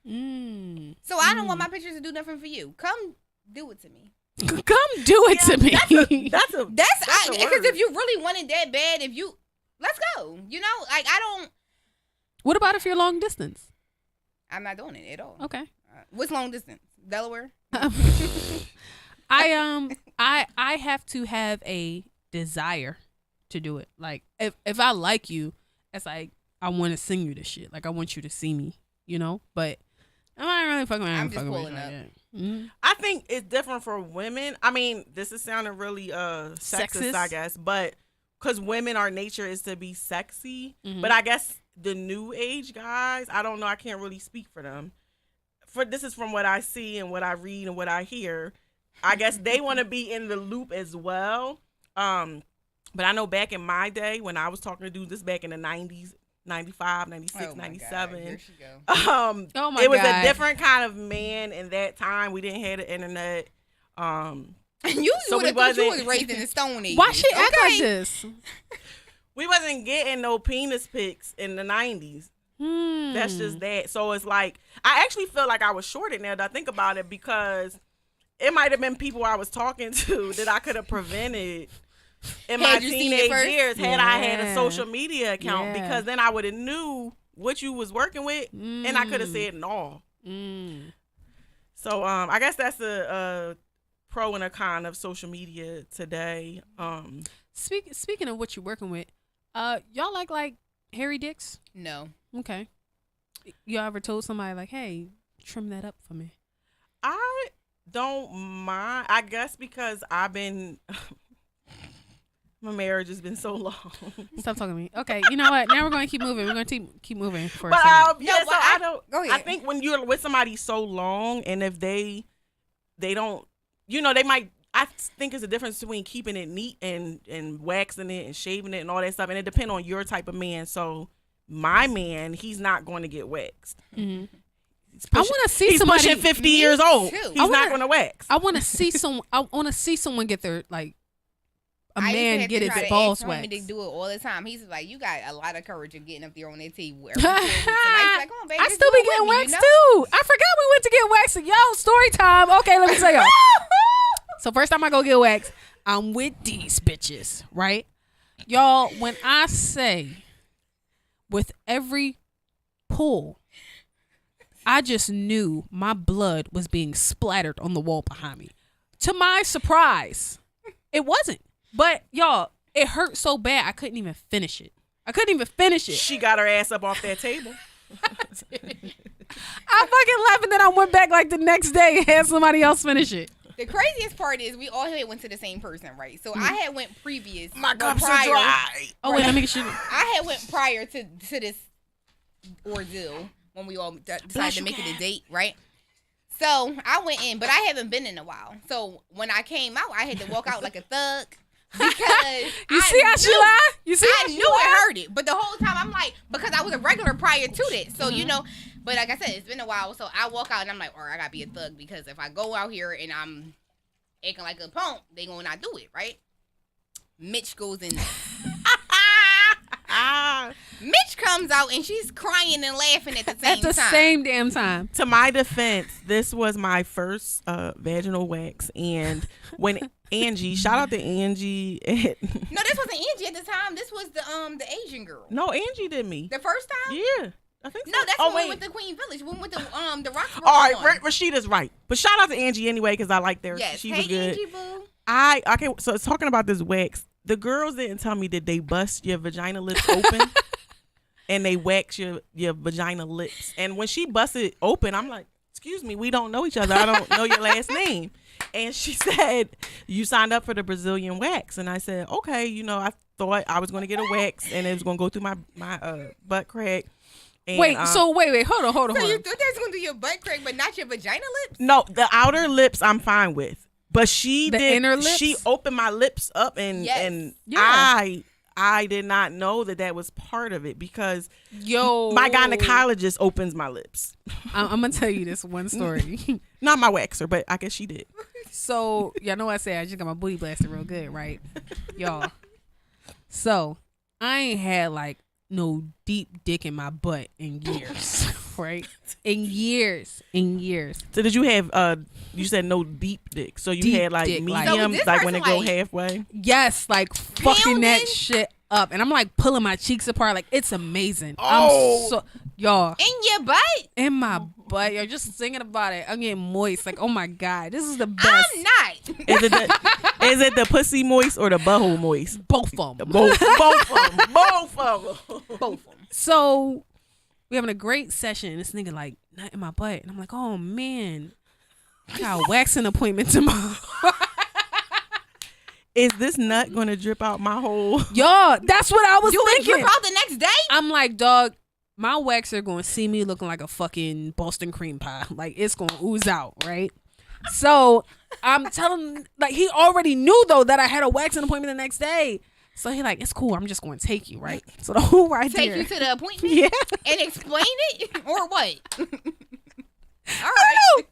So I don't want my pictures to do nothing for you. Come do it to me. Come do it to me. That's Because if you really want it that bad, let's go. I don't. What about if you're long distance? I'm not doing it at all. Okay. What's long distance? Delaware? I have to have a desire to do it. Like if I like you, it's like I want to sing you this shit. Like I want you to see me, But I'm not really fucking around. I'm just pulling up. I think it's different for women. I mean, this is sounding really sexist, I guess, but because women, our nature is to be sexy. But I guess the new age guys, I don't know. I can't really speak for them. This is from what I see and what I read and what I hear. I guess they want to be in the loop as well. But I know back in my day when I was talking to dudes, this back in the 90s, 95, 96, 97. Here she go. It was a different kind of man in that time. We didn't have the internet. You so would have thought you was raised in the Stone Age. Why she act like this? We wasn't getting no penis pics in the 90s. That's just that. So it's like, I actually feel like I was shorted now that I think about it, because it might have been people I was talking to that I could have prevented in my teenage years had I had a social media account, because then I would have knew what you was working with and I could have said no. So I guess that's a pro and a con of social media today. Speaking of what you're working with, y'all like hairy dicks? No. Okay. You ever told somebody like, hey, trim that up for me? I don't mind. I guess because I've been my marriage has been so long. Stop talking to me. Okay, you know what? Now we're going to keep moving. We're going to keep moving for a But second. I don't. Go ahead. I think when you're with somebody so long, and if they don't, they might. I think it's a difference between keeping it neat and waxing it and shaving it and all that stuff, and it depends on your type of man. So my man, he's not going to get waxed. I want to see he's somebody. pushing 50 years old. too. He's not going to wax. I want to see I want to see someone get their a I used to man have get to his try to balls ask homie to waxed. do it all the time. He's like, you got a lot of courage of getting up there on that table. Every 4 weeks. And I used to be like, come on, baby, I just still do be it getting with me, waxed you know? too. I forgot we went to get waxed. Yo, story time. Okay, let me tell y'all. So first time I go get waxed, I'm with these bitches, right? Y'all, when I say with every pull, I just knew my blood was being splattered on the wall behind me. To my surprise, it wasn't. But y'all, it hurt so bad I couldn't even finish it. She got her ass up off that table. I fucking laughed and then I went back like the next day and had somebody else finish it. The craziest part is we all had went to the same person, right? So I had went previous. My well, cups are prior. dry. Oh wait, let me get you. I had went prior to this ordeal when we all decided to make it a date, right? So I went in, but I haven't been in a while. So when I came out, I had to walk out like a thug because You see how she lied? You see how I she knew lied? it hurted, but the whole time I'm like, because I was a regular prior to that, so you know. But like I said, it's been a while, so I walk out and I'm like, all right, I gotta be a thug because if I go out here and I'm acting like a punk, they gonna not do it, right? Mitch goes in there. Mitch comes out and she's crying and laughing at the same time. Same damn time. To my defense, this was my first vaginal wax, and when Angie, shout out to Angie. No, this wasn't Angie at the time. This was the Asian girl. No, Angie did me. The first time? Yeah, I think so. No, that's oh, when we wait. went to Queen Village. We went to the Roxborough All right, one. Rashida's right, but shout out to Angie anyway because I liked her. Yes, she hey was good. Angie boo. Okay, so it's talking about this wax. The girls didn't tell me that they bust your vagina lips open and they wax your vagina lips. And when she busted open, I'm like, excuse me, we don't know each other. I don't know your last name. And she said, you signed up for the Brazilian wax. And I said, okay, you know, I thought I was going to get a wax and it was going to go through my butt crack. And, Wait, hold on. So you thought that was gonna do your butt crack, but not your vagina lips? No, the outer lips I'm fine with. But she The did. inner lips? She opened my lips up, and Yes. and Yeah. I did not know that was part of it because Yo, my gynecologist opens my lips. I'm gonna tell you this one story. Not my waxer, but I guess she did. So y'all know what I said I just got my booty blasted real good, right? Y'all. So I ain't had like no deep dick in my butt in years, right? In years. So did you have? You said no deep dick. So you Deep had like dick, like- So medium, was this like when it person go like- halfway. Yes, like fucking that Pounding? shit up, and I'm like pulling my cheeks apart, like it's amazing. Oh. I'm so y'all In your butt? in my butt, yo, just thinking about it, I'm getting moist. Like, oh my god, this is the best. I'm not. Is it the pussy moist or the butthole moist? Both of them. Both of them. Both of them. Both of them. So we having a great session, and this nigga like nut in my butt, and I'm like, oh man, I got a waxing appointment tomorrow. Is this nut gonna drip out my hole? Yo, that's what I was You would thinking. drip out the next day? I'm like, dog, my waxer gonna see me looking like a fucking Boston cream pie. Like it's gonna ooze out, right? So I'm telling, like he already knew though that I had a waxing appointment the next day. So he like, it's cool. I'm just going to take you, right? So the whole ride Take there. you to the appointment? Yeah. And explain it? Or what? All I right. don't know.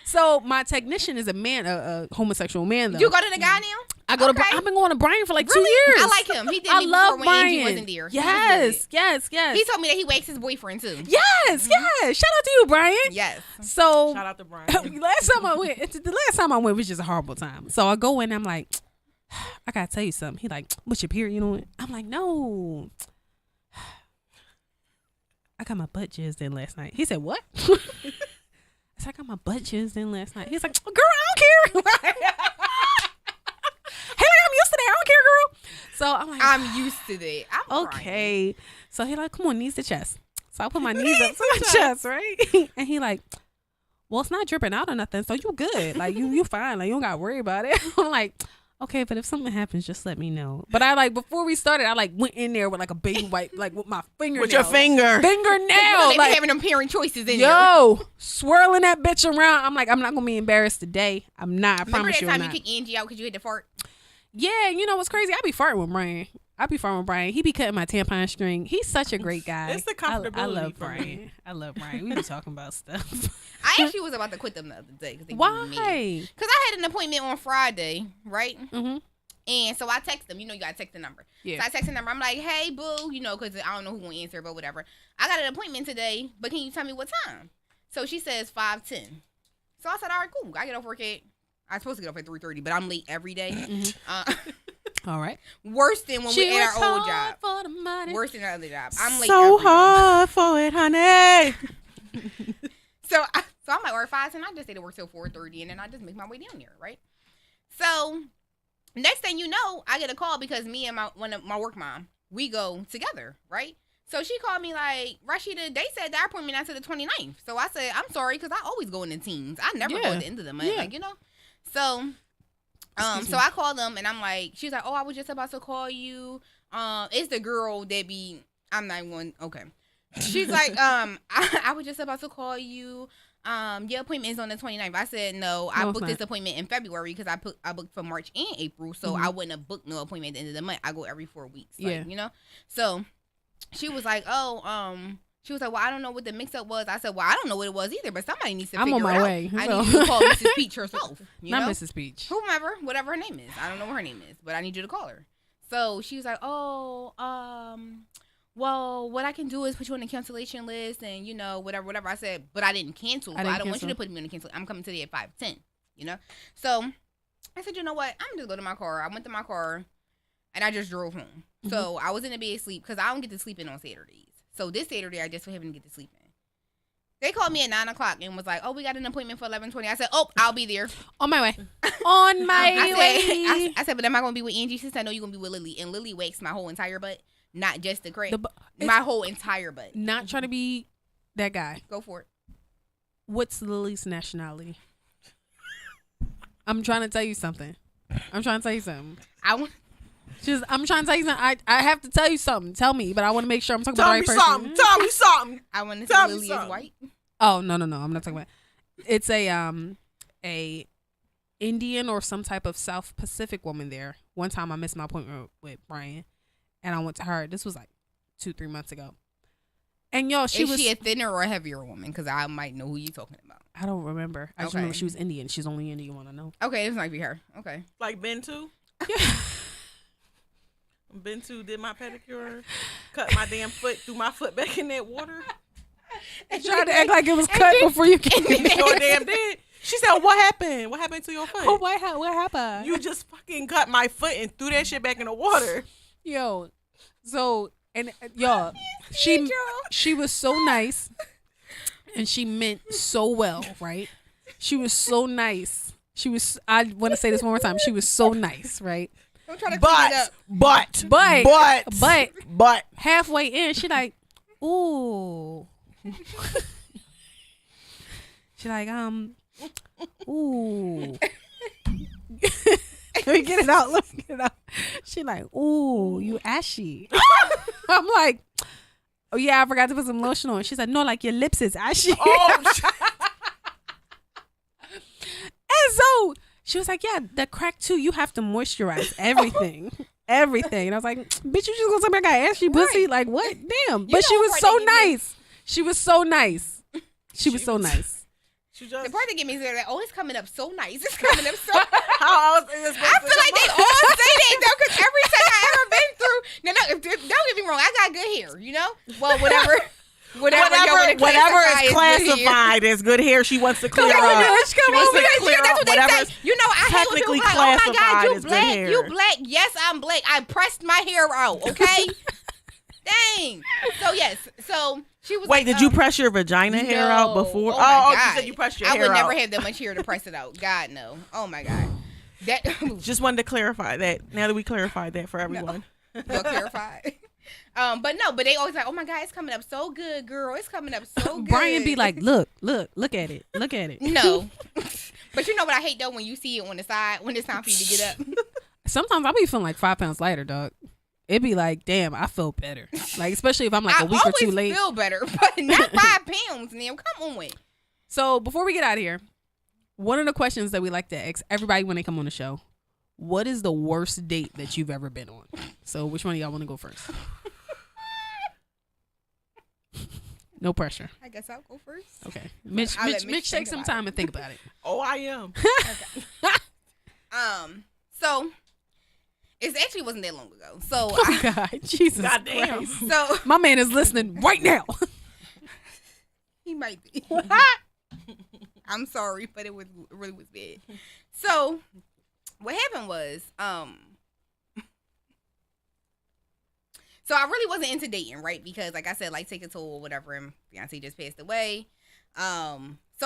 So my technician is a man, a homosexual man though. You go to the guy now? I go Okay. to. I've been going to Brian for like 2 Really? years. I like him. He did I me love before when Angie Brian. wasn't there. He was Yes, good. yes. He told me that he wakes his boyfriend too. Yes, yes. Shout out to you, Brian. Yes. So Shout out to Brian. the last time I went was just a horrible time. So I go in, I'm like, I gotta tell you something. He like, what's your period on? I'm like, no. I got my butt jizzed in last night. He said, what? I said, I got my butt jizzed in last night. He's like, girl, I don't care. Hey, like, I'm used to that. I don't care, girl. So I'm like, I'm used to that. I'm okay. So he like, come on, knees to chest. So I put my knees up to my chest, right? And he like, well, it's not dripping out or nothing, so you good. Like you fine. Like you don't gotta worry about it. I'm like, okay, but if something happens, just let me know. But I like before we started, I like went in there with like a baby wipe, like with my fingernail. With your finger. Fingernail. They Like, having them parent choices in there. yo, swirling that bitch around. I'm like, I'm not gonna be embarrassed today. I'm not. I Remember promise that you. time I'm you not. kicked Angie out because you had to fart? Yeah, you know what's crazy? I be farting with Brian. He be cutting my tampon string. He's such a great guy. It's the I comfortability love for Brian. me. I love Brian. We be talking about stuff. I actually was about to quit them the other day. Why? Because I had an appointment on Friday, right? Mm-hmm. And so I text them. You know, you gotta text the number. Yeah. So I text the number. I'm like, hey, boo, you know, because I don't know who gonna answer, but whatever. I got an appointment today, but can you tell me what time? So she says 5:10. So I said, all right, cool. I get off work at, I'm supposed to get off at 3:30, but I'm late every day. All right. Worse than when we at our old job. For the money. Worse than our other job. I'm late So every day. hard for it, honey. So I'm like, all right, 5:10. I just stay to work till 4:30, and then I just make my way down there, right? So next thing you know, I get a call because me and my work mom, we go together, right? So she called me like, Rashida, they said that appointment not to the 29th. So I said, I'm sorry, because I always go in the teens. I never go at the end of the month, like, you know? So, so I called them, and I'm like, she was like, oh, I was just about to call you. It's the girl that be, I'm not one, okay. She's like, I was just about to call you. Your appointment is on the 29th. I said, no, I booked this appointment in February because I booked for March and April. So I wouldn't have booked no appointment at the end of the month. I go every 4 weeks. Like, you know? So she was like, she was like, well, I don't know what the mix up was. I said, well, I don't know what it was either, but somebody needs to figure it out. I'm on my way. I need you to call Mrs. Peach herself. Not Mrs. Peach. Whomever, whatever her name is. I don't know what her name is, but I need you to call her. So she was like, well, what I can do is put you on the cancellation list and, you know, whatever. I said, but I didn't cancel. I don't want you to put me on the cancel. I'm coming today at 5:10, you know? So I said, you know what? I'm just going to my car. I went to my car and I just drove home. Mm-hmm. So I was in the bed asleep because I don't get to sleep in on Saturdays. So this Saturday, I just happened to get to sleep in. They called me at 9 o'clock and was like, oh, we got an appointment for 11:20. I said, oh, I'll be there. On my way. On my way. I said, but am I going to be with Angie? Since I know you're going to be with Lily. And Lily wakes my whole entire butt. Not just the crack. My whole entire butt. Not trying to be that guy. Go for it. What's Lily's nationality? I'm trying to tell you something. I'm trying to tell you something. I'm trying to tell you something. I have to tell you something. Tell me, but I want to make sure I'm talking about the right person. Tell me something. I want to say Lily is white. Oh, no. I'm not talking about. It's a Indian or some type of South Pacific woman there. One time I missed my appointment with Brian. And I went to her. This was like 2-3 months ago. And yo, is she a thinner or a heavier woman? Because I might know who you're talking about. I don't remember. I just remember she was Indian. She's the only Indian you want to know. Okay, this might be her. Okay. Like Bentu? Yeah. Bentu did my pedicure, cut my damn foot, threw my foot back in that water. And tried to act like it was cut before you came in. Your damn did. She said, what happened? What happened to your foot? Oh, what happened? You just fucking cut my foot and threw that shit back in the water. Yo, so, and y'all, she was so nice, and she meant so well, right? She was so nice. I want to say this one more time. She was so nice, right? I'm trying to clean it up. But halfway in, she like, ooh. She like, ooh. Let me get it out. She like, ooh, you ashy. I'm like, oh yeah, I forgot to put some lotion on. She's like, no, like your lips is ashy. Oh. And so she was like, yeah, the crack too. You have to moisturize everything. Everything. And I was like, bitch, you just gonna tell me I got ashy pussy? Like what? Damn. But she was so nice. She was so nice. She was so nice. The part that get me is like, oh, it's coming up so nice. It's coming up so How else is I feel like they all say that, though, because every time I ever been through, don't get me wrong, I got good hair, you know? Well, whatever is classified as good hair, she wants to clear up. That's what they say. You know, I hate when people like, oh my God, you black, you black. Yes, I'm black. I pressed my hair out, okay? Dang. So, yes. So, she was wait, did you press your vagina hair out before? Oh, my God. You said you pressed your hair out. I would never have that much hair to press it out. God, no. Oh, my God. Just wanted to clarify that. Now that we clarified that for everyone. Well clarified. But they always like, oh my God, it's coming up so good, girl. It's coming up so good. Brian be like, look at it. Look at it. No. But you know what I hate though, when you see it on the side, when it's time for you to get up. Sometimes I be feeling like 5 pounds lighter, dog. It be like, damn, I feel better. Like, especially if I'm like a week or two late. I always feel better, but not 5 pounds, Neil. Come on. So before we get out of here, one of the questions that we like to ask everybody when they come on the show, what is the worst date that you've ever been on? So which one of y'all want to go first? No pressure. I guess I'll go first. Okay. Mitch take some time and think about it. Oh, I am. Okay. So It actually wasn't that long ago. So, Oh God, Jesus Goddamn. Christ. so My man is listening right now. he might be. I'm sorry, but it really was bad. So, what happened was, so I really wasn't into dating, right? Because, like I said, like take a toll or whatever, and fiance just passed away. So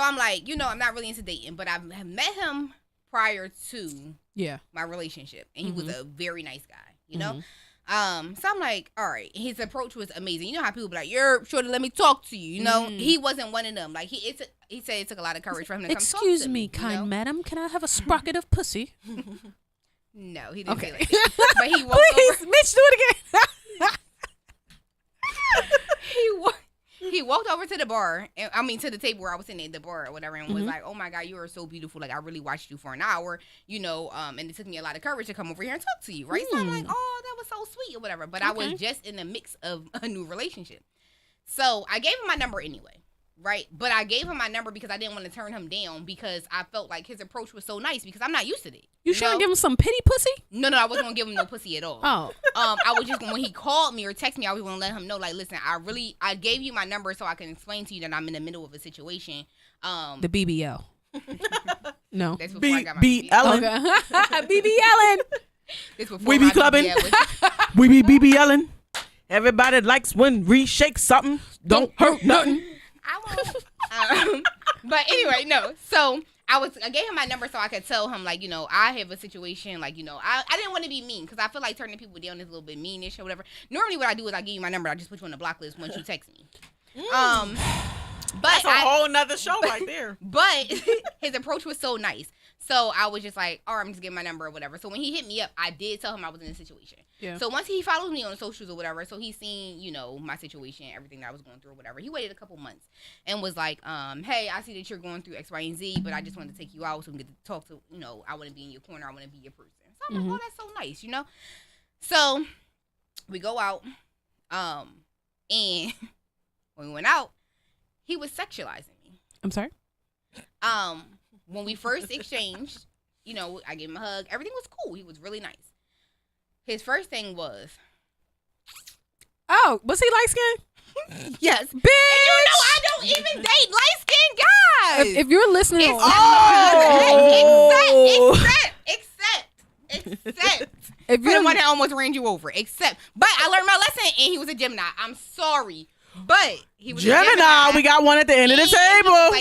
I'm like, I'm not really into dating, but I have met him prior to my relationship, and he was a very nice guy, you know. So I'm like, all right. His approach was amazing. You know how people be like, "You're sure to let me talk to you." You know, he wasn't one of them. Like he said it took a lot of courage for him to come talk to me. Excuse me, kind madam, can I have a sprocket of pussy? No, he didn't say like that. But he walked Please, over. Mitch, do it again. He walked over to the bar, to the table where I was sitting at the bar or whatever, and was like, "Oh my God, you are so beautiful. Like I really watched you for an hour, and it took me a lot of courage to come over here and talk to you, right?" So I'm like, "Oh, that was so sweet or whatever." But I was just in the mix of a new relationship, so I gave him my number anyway, right? But I gave him my number because I didn't want to turn him down because I felt like his approach was so nice because I'm not used to it. You trying to give him some pity pussy? No, I wasn't gonna give him no pussy at all. Oh. I was just when he called me or texted me, I was gonna let him know, like, listen, I gave you my number so I can explain to you that I'm in the middle of a situation. The BBL. No. That's before I got my BB Ellen. BB Ellen. This before We be my clubbing. BBL was- We be BB Ellen. Everybody likes when we shake something. Don't hurt nothing. I won't. But anyway, no. So I gave him my number so I could tell him, like, I have a situation, like, I didn't want to be mean because I feel like turning people down is a little bit meanish or whatever. Normally what I do is I give you my number, I just put you on the block list once you text me. But That's a whole nother show right there. But his approach was so nice. So I was just like, all right, I'm just giving my number or whatever. So when he hit me up, I did tell him I was in a situation. Yeah. So once he followed me on the socials or whatever, so he's seen, my situation, everything that I was going through or whatever. He waited a couple months and was like, hey, I see that you're going through X, Y, and Z, but I just wanted to take you out so we can get to talk to, I want to be in your corner. I want to be your person. So I'm like, oh, that's so nice, So we go out, and when we went out, he was sexualizing me. I'm sorry? When we first exchanged, I gave him a hug. Everything was cool. He was really nice. His first thing was, oh, was he light skinned? yes, bitch. And I don't even date light skinned guys. If you're listening, except if for you're the one that almost ran you over. But I learned my lesson, and he was a Gemini. I'm sorry, but he was Gemini. A Gemini. We got one at the end of the table.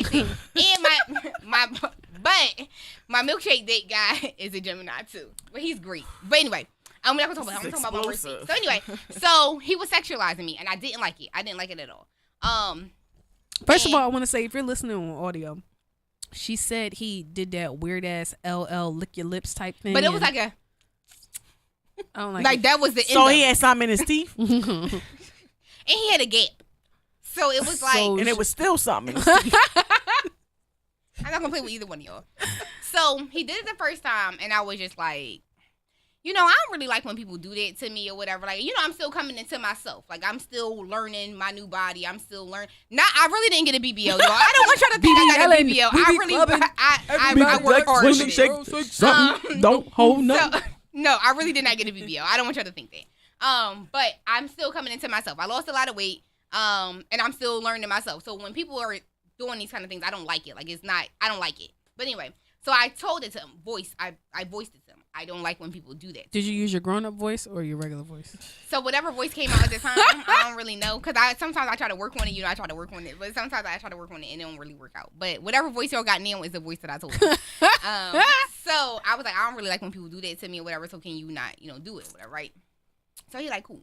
But my milkshake date guy is a Gemini too. But he's great. But anyway, I'm not gonna talk about him. I'm talking about my worst date. So anyway, so he was sexualizing me, and I didn't like it. I didn't like it at all. First of all, I want to say, if you're listening on audio, she said he did that weird ass LL lick your lips type thing. But it was like a, I don't like that was the end. So he had something in his teeth, and he had a gap. So it was like, and it was still something in his teeth. I'm not gonna play with either one of y'all. So he did it the first time, and I was just like, I don't really like when people do that to me or whatever. Like, I'm still coming into myself. Like, I'm still learning my new body. I'm still learning. I really didn't get a BBL, y'all. I don't want y'all to think I got a BBL. I work hard for it. Don't hold nothing. No, I really did not get a BBL. I don't want y'all to think that. But I'm still coming into myself. I lost a lot of weight, and I'm still learning myself. So when people are doing these kind of things, I don't like it. Like, I don't like it. But anyway, so I told it to him. I voiced it to him. I don't like when people do that. Did you use your grown-up voice or your regular voice? So whatever voice came out at the time, I don't really know. Because sometimes I try to work on it. I try to work on it. But sometimes I try to work on it and it don't really work out. But whatever voice y'all got now is the voice that I told him. So I was like, I don't really like when people do that to me or whatever. So can you not, do it or whatever, right? So he like, cool.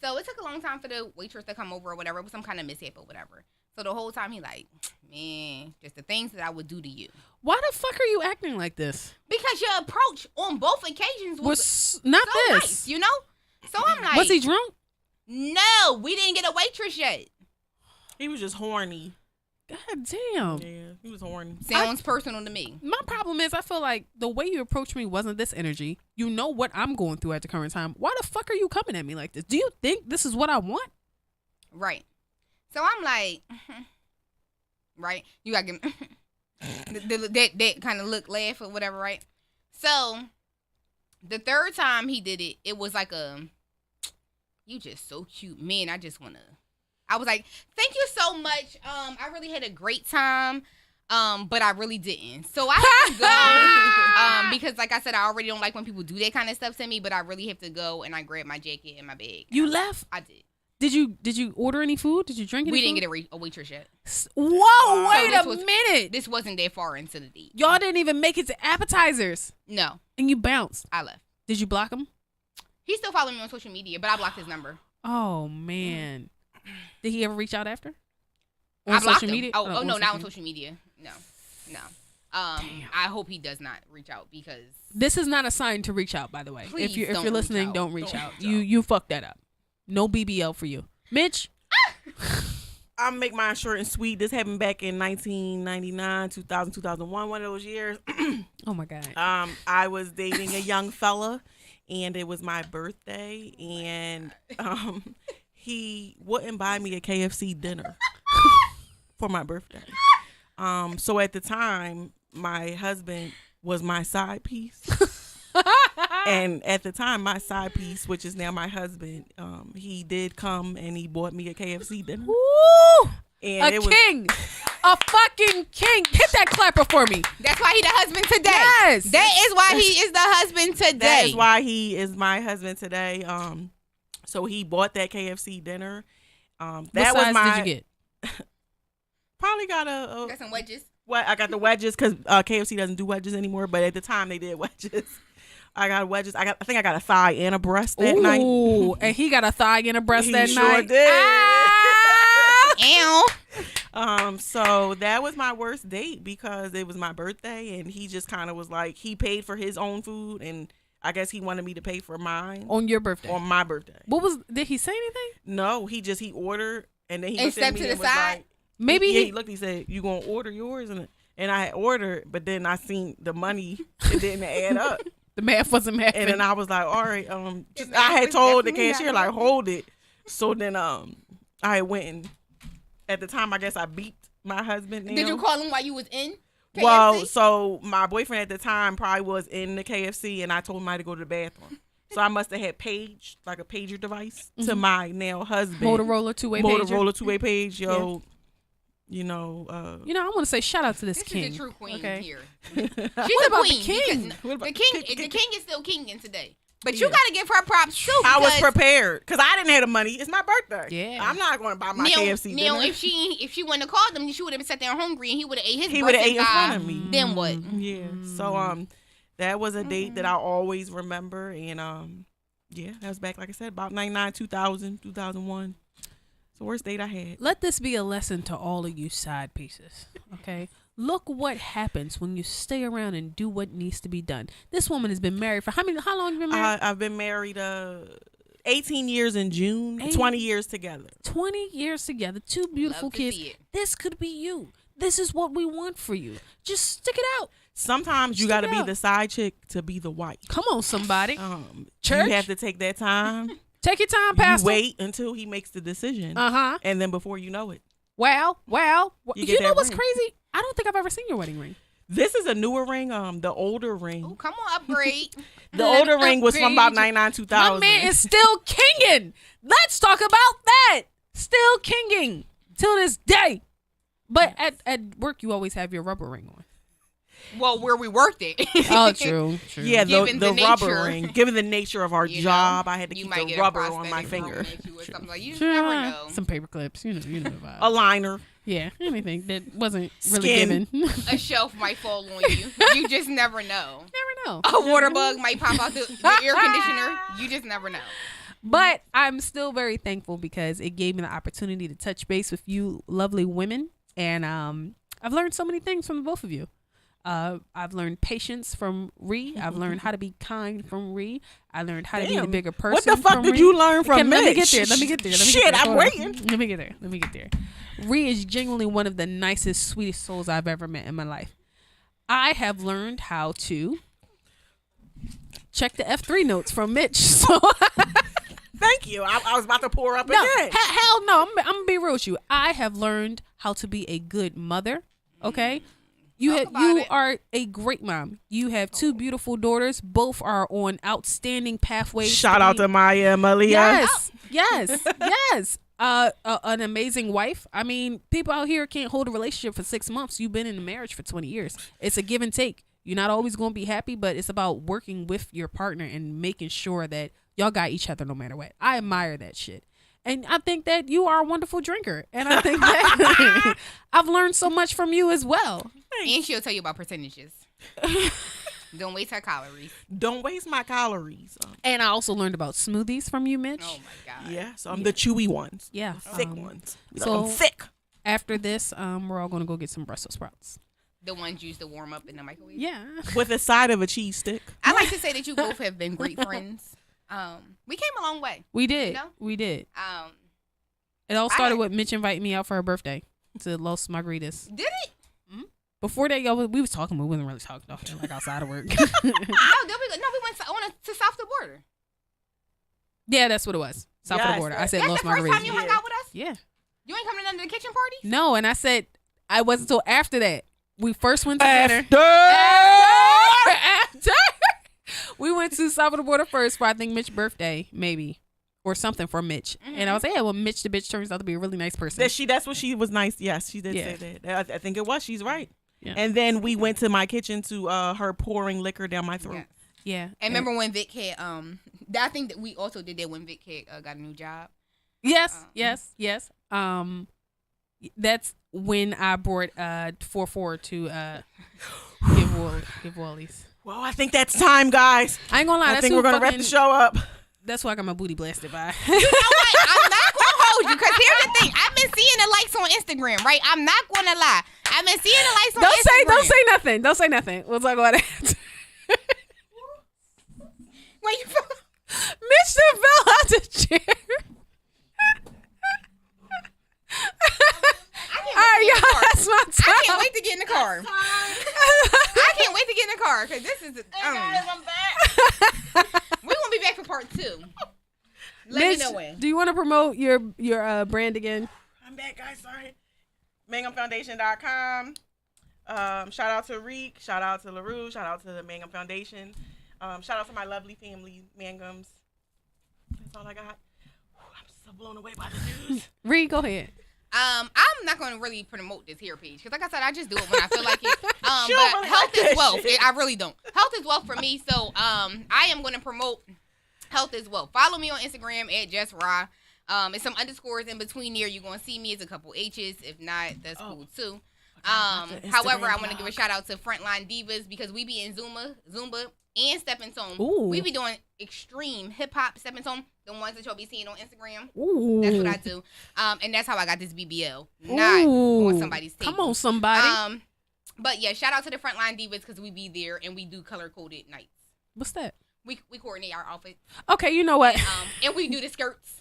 So it took a long time for the waitress to come over or whatever. It was some kind of mishap or whatever. So the whole time he like, man, just the things that I would do to you. Why the fuck are you acting like this? Because your approach on both occasions was not so this. nice, So I'm like, was he drunk? No, we didn't get a waitress yet. He was just horny. God damn. Yeah, he was horny. Sounds personal to me. My problem is I feel like the way you approached me wasn't this energy. You know what I'm going through at the current time. Why the fuck are you coming at me like this? Do you think this is what I want? Right. So I'm like, right? You got to give that kind of look, laugh or whatever, right? So The third time he did it, it was like you just so cute, man. I was like, thank you so much. I really had a great time. But I really didn't. So I have to go because, like I said, I already don't like when people do that kind of stuff to me. But I really have to go, and I grabbed my jacket and my bag. You left? I did. Did you order any food? Did you drink any food? We didn't get a waitress yet. Whoa, wait a minute. This wasn't that far into the date. Y'all didn't even make it to appetizers. No. And you bounced. I left. Did you block him? He still following me on social media, but I blocked his number. Oh, man. Did he ever reach out after? On I blocked social him. media? Oh, no, not on media. social media. No. I hope he does not reach out because this is not a sign to reach out, by the way. Please if you're don't listening, reach out. don't reach out. You fucked that up. No BBL for you. Mitch? I'll make mine short and sweet. This happened back in 1999, 2000, 2001, one of those years. Oh my God. I was dating a young fella, and it was my birthday, and he wouldn't buy me a KFC dinner for my birthday. So at the time, my husband was my side piece. And at the time, my side piece, which is now my husband, he did come and he bought me a KFC dinner. Woo! And king. A fucking king. Hit that clapper for me. that's why he the husband today. Yes. That is why he is the husband today. That is why he is my husband today. So he bought that KFC dinner. What That size was my. did you get? Probably got Got some wedges. What I got the wedges because KFC doesn't do wedges anymore, but at the time they did wedges. I got wedges. I think I got a thigh and a breast that night. Ooh, and he got a thigh and a breast He that sure night. did. Ow. So that was my worst date because it was my birthday, and he just kind of was like he paid for his own food, and I guess he wanted me to pay for mine On your birthday. on my birthday. Did he say anything? No, he ordered, and then he And looked at stepped me to the and was side? like, Maybe yeah, he looked. He said, "You gonna order yours?" And I had ordered, but then I seen the money. It didn't add up, the math wasn't math. and then I was like, "All right." math I had was told the definitely cashier not like, "Hold it." So then I went and at the time I guess I beeped my husband. Did you call him while you was in KFC? Well, so my boyfriend at the time probably was in the KFC, and I told him I had to go to the bathroom. So I must have had like a pager device to my now husband. Motorola two-way pager. Motorola two-way page, yo. You know, I want to say shout out to this king. is the true queen okay? here. She's What a about queen. the king? because What about The king is still kinging today. But Yeah. you gotta give her props too. I was because prepared because I didn't have the money. It's my birthday. Yeah. I'm not going to buy my Now, KFC dinner. if she wouldn't have called him, she would have been sat there hungry, and he would have ate his. He would have birthday ate in front pie. of me. Then what? Yeah. So that was a date that I always remember, and yeah, that was back like I said about 99, 2000, 2001. It's the worst date I had. Let this be a lesson to all of you side pieces. Okay. Look what happens when you stay around and do what needs to be done. This woman has been married for how long have you been married? I've been married 18 years in June, 20 years together. 20 years together, two beautiful Love to kids. see it. This could be you. This is what we want for you. Just stick it out. Sometimes you Stick got to it be out. the side chick to be the wife. Come on, somebody. Church? You have to take that time. Take your time, You Pastor. wait until he makes the decision, Uh-huh. and then before you know it, Wow. You You get know that what's ring. crazy? I don't think I've ever seen your wedding ring. this is a newer ring. The older ring, Oh, come on, upgrade. the older ring was from about upgrade 99, My 2000. man is still kinging. Let's talk about that. Still kinging till this day. But at work, you always have your rubber ring on. Well, where we worked it. Oh, true. Yeah, Given the the rubber nature. ring. Given the nature of our You know, job, I had to you keep might the get a rubber on my prosthetic finger. thrown at you or something like you just never know. Some paper clips. You know the vibe. A liner. Yeah, anything that wasn't really Skin. given. A shelf might fall on you. You just never know. Never know. A water bug might pop out the air conditioner. You just never know. But I'm still very thankful because it gave me the opportunity to touch base with you lovely women. And I've learned so many things from the both of you. I've learned patience from Ree. I've learned how to be kind from Ree. I learned how to be the Damn. bigger person. What the fuck from did Ree. you learn from Let me Mitch? get there. Shit, I'm Hold on. waiting. Let me get there. Ree is genuinely one of the nicest, sweetest souls I've ever met in my life. I have learned how to check the F3 notes from Mitch. So Thank you. I was about to pour up no, again. hell no. I'm gonna be real with you. I have learned how to be a good mother. Okay. Talk about You it. are a great mom. You have 2 beautiful daughters. Both are on outstanding pathways. Shout out to Maya and Malia. Yes. An amazing wife. I mean, people out here can't hold a relationship for 6 months. You've been in a marriage for 20 years. It's a give and take. You're not always going to be happy, but it's about working with your partner and making sure that y'all got each other no matter what. I admire that shit. And I think that you are a wonderful drinker. And I think that I've learned so much from you as well. And she'll tell you about percentages. Don't waste her calories. Don't waste my calories. And I also learned about smoothies from you, Mitch. Oh my God. Yeah, so I'm the chewy ones. Yeah. Thick ones. So I'm thick. after this, we're all going to go get some Brussels sprouts. The ones you used to warm up in the microwave. Yeah. With a side of a cheese stick. I like to say that you both have been great friends. We came a long way. We did. You know? We did. Um, It all started with Mitch inviting me out for her birthday to Los Margaritas. did it? Before that, y'all, we was talking, but we wasn't really talking off there, like outside of work. Oh, we went to south of the border. Yeah, that's what it was. South of the Yes, border. I said That's Los the first Margaritas. time you hung out with us? Yeah. You ain't coming to none of the kitchen parties? No, and I said I wasn't until after that. We first went to dinner. After. We went to south of the border first for I think Mitch's birthday, maybe. Or something for Mitch. And I was like, yeah, well, Mitch the bitch turns out to be a really nice person. That's what she was nice. Yes, she did Yeah. say that. I think it was. She's right. Yeah. And then we went to my kitchen to her pouring liquor down my throat. Yeah. Yeah. And remember when Vic had, I think that we also did that when Vic had got a new job. Yes. That's when I brought 4-4 to give Wally's. Well, I think that's time, guys. I ain't gonna lie. I think we're gonna wrap the show up. That's why I got my booty blasted by. You know what? I'm not gonna hold you because here's the thing. I've been seeing the likes on Instagram, right? I'm not gonna lie. I've been seeing the likes on Instagram. Don't say nothing. Don't say nothing. We'll talk about that. Where you from? Mitch done fell out the chair. All right, y'all. That's my time. I can't wait to get in the car. I can't wait to get in the car because this is. I'm back. We're gonna be back for part 2. Let Mitch, me know when. do you want to promote your brand again? I'm back, guys. Sorry. MangumFoundation.com. Shout out to Reek. Shout out to LaRue. Shout out to the Mangum Foundation. Shout out to my lovely family, Mangums. That's all I got. I'm so blown away by the news. Reed, go ahead. I'm not gonna really promote this here page because, like I said, I just do it when I feel like it. She But don't really health like is that wealth. shit. I really don't. Health is wealth for me, so I am gonna promote health is wealth. Follow me on Instagram at JessRa. It's some underscores in between there. You're gonna see me. It's a couple H's. If not, that's cool too. However, I want to give a shout out to Frontline Divas because we be in Zumba, and Stepping Stone. Ooh. We be doing extreme hip hop Stepping Stone, the ones that y'all be seeing on Instagram. Ooh. That's what I do. And that's how I got this BBL. Not on somebody's table. Come on, somebody. But yeah, shout out to the Frontline Divas because we be there and we do color coded nights. What's that? We coordinate our outfits. Okay, you know what? And we do the skirts.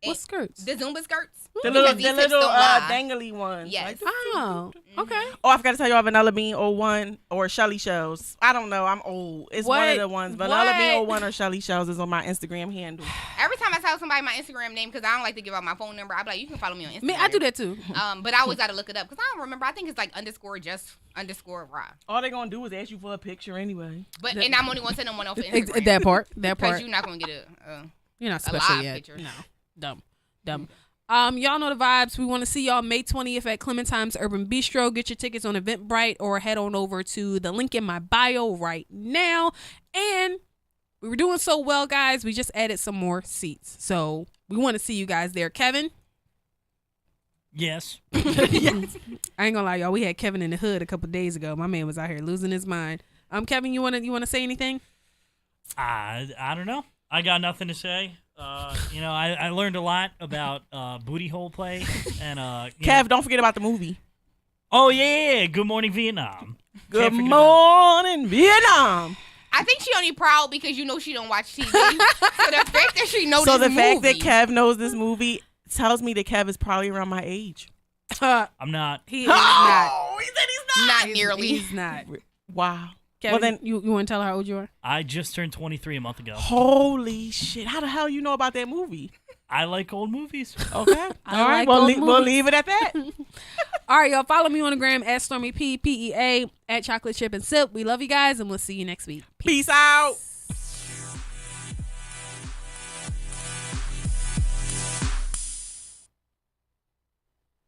What skirts? The Zumba skirts. The Because these hips don't lie. dangly ones. Yes. Like the- Oh, okay. Oh, I forgot to tell you, I have Vanilla Bean 01 or Shelly Shells. I don't know. I'm old. It's one What? of the ones. Vanilla What? Bean 01 or Shelly Shells is on my Instagram handle. Every time I tell somebody my Instagram name, because I don't like to give out my phone number, I be like, you can follow me on Instagram. Me, I do that too. But I always got to look it up because I don't remember. I think it's like _just_raw. All they're going to do is ask you for a picture anyway. But and I'm only going to send them one off of Instagram. That part. Because you're not going to get You're not a special live yet. picture. No. Dumb. Y'all know the vibes. We want to see y'all May 20th at Clementine's Urban Bistro. Get your tickets on Eventbrite or head on over to the link in my bio right now. And we were doing so well, guys. We just added some more seats. So we want to see you guys there. Kevin? Yes. Yes. I ain't gonna lie, y'all. We had Kevin in the hood a couple days ago. My man was out here losing his mind. Kevin, you wanna say anything? I don't know. I got nothing to say. I learned a lot about booty hole play and Kev, don't forget about the movie. Oh yeah. Good Morning Vietnam. Good Can't forget about morning, Vietnam. I think she only proud because she don't watch TV. So the fact that she knows So this the fact that movie- Kev knows this movie tells me that Kev is probably around my age. I'm not. He is not. Oh, he said he's not nearly. He's not. Wow. Kevin, Well, then- you want to tell her how old you are? I just turned 23 a month ago. Holy shit. How the hell you know about that movie? I like old movies. Okay. I All right. like We'll old we'll movies. leave it at that. All right, y'all. Follow me on the gram at Stormy PEA at Chocolate Chip and Sip. We love you guys, and we'll see you next week. Peace out.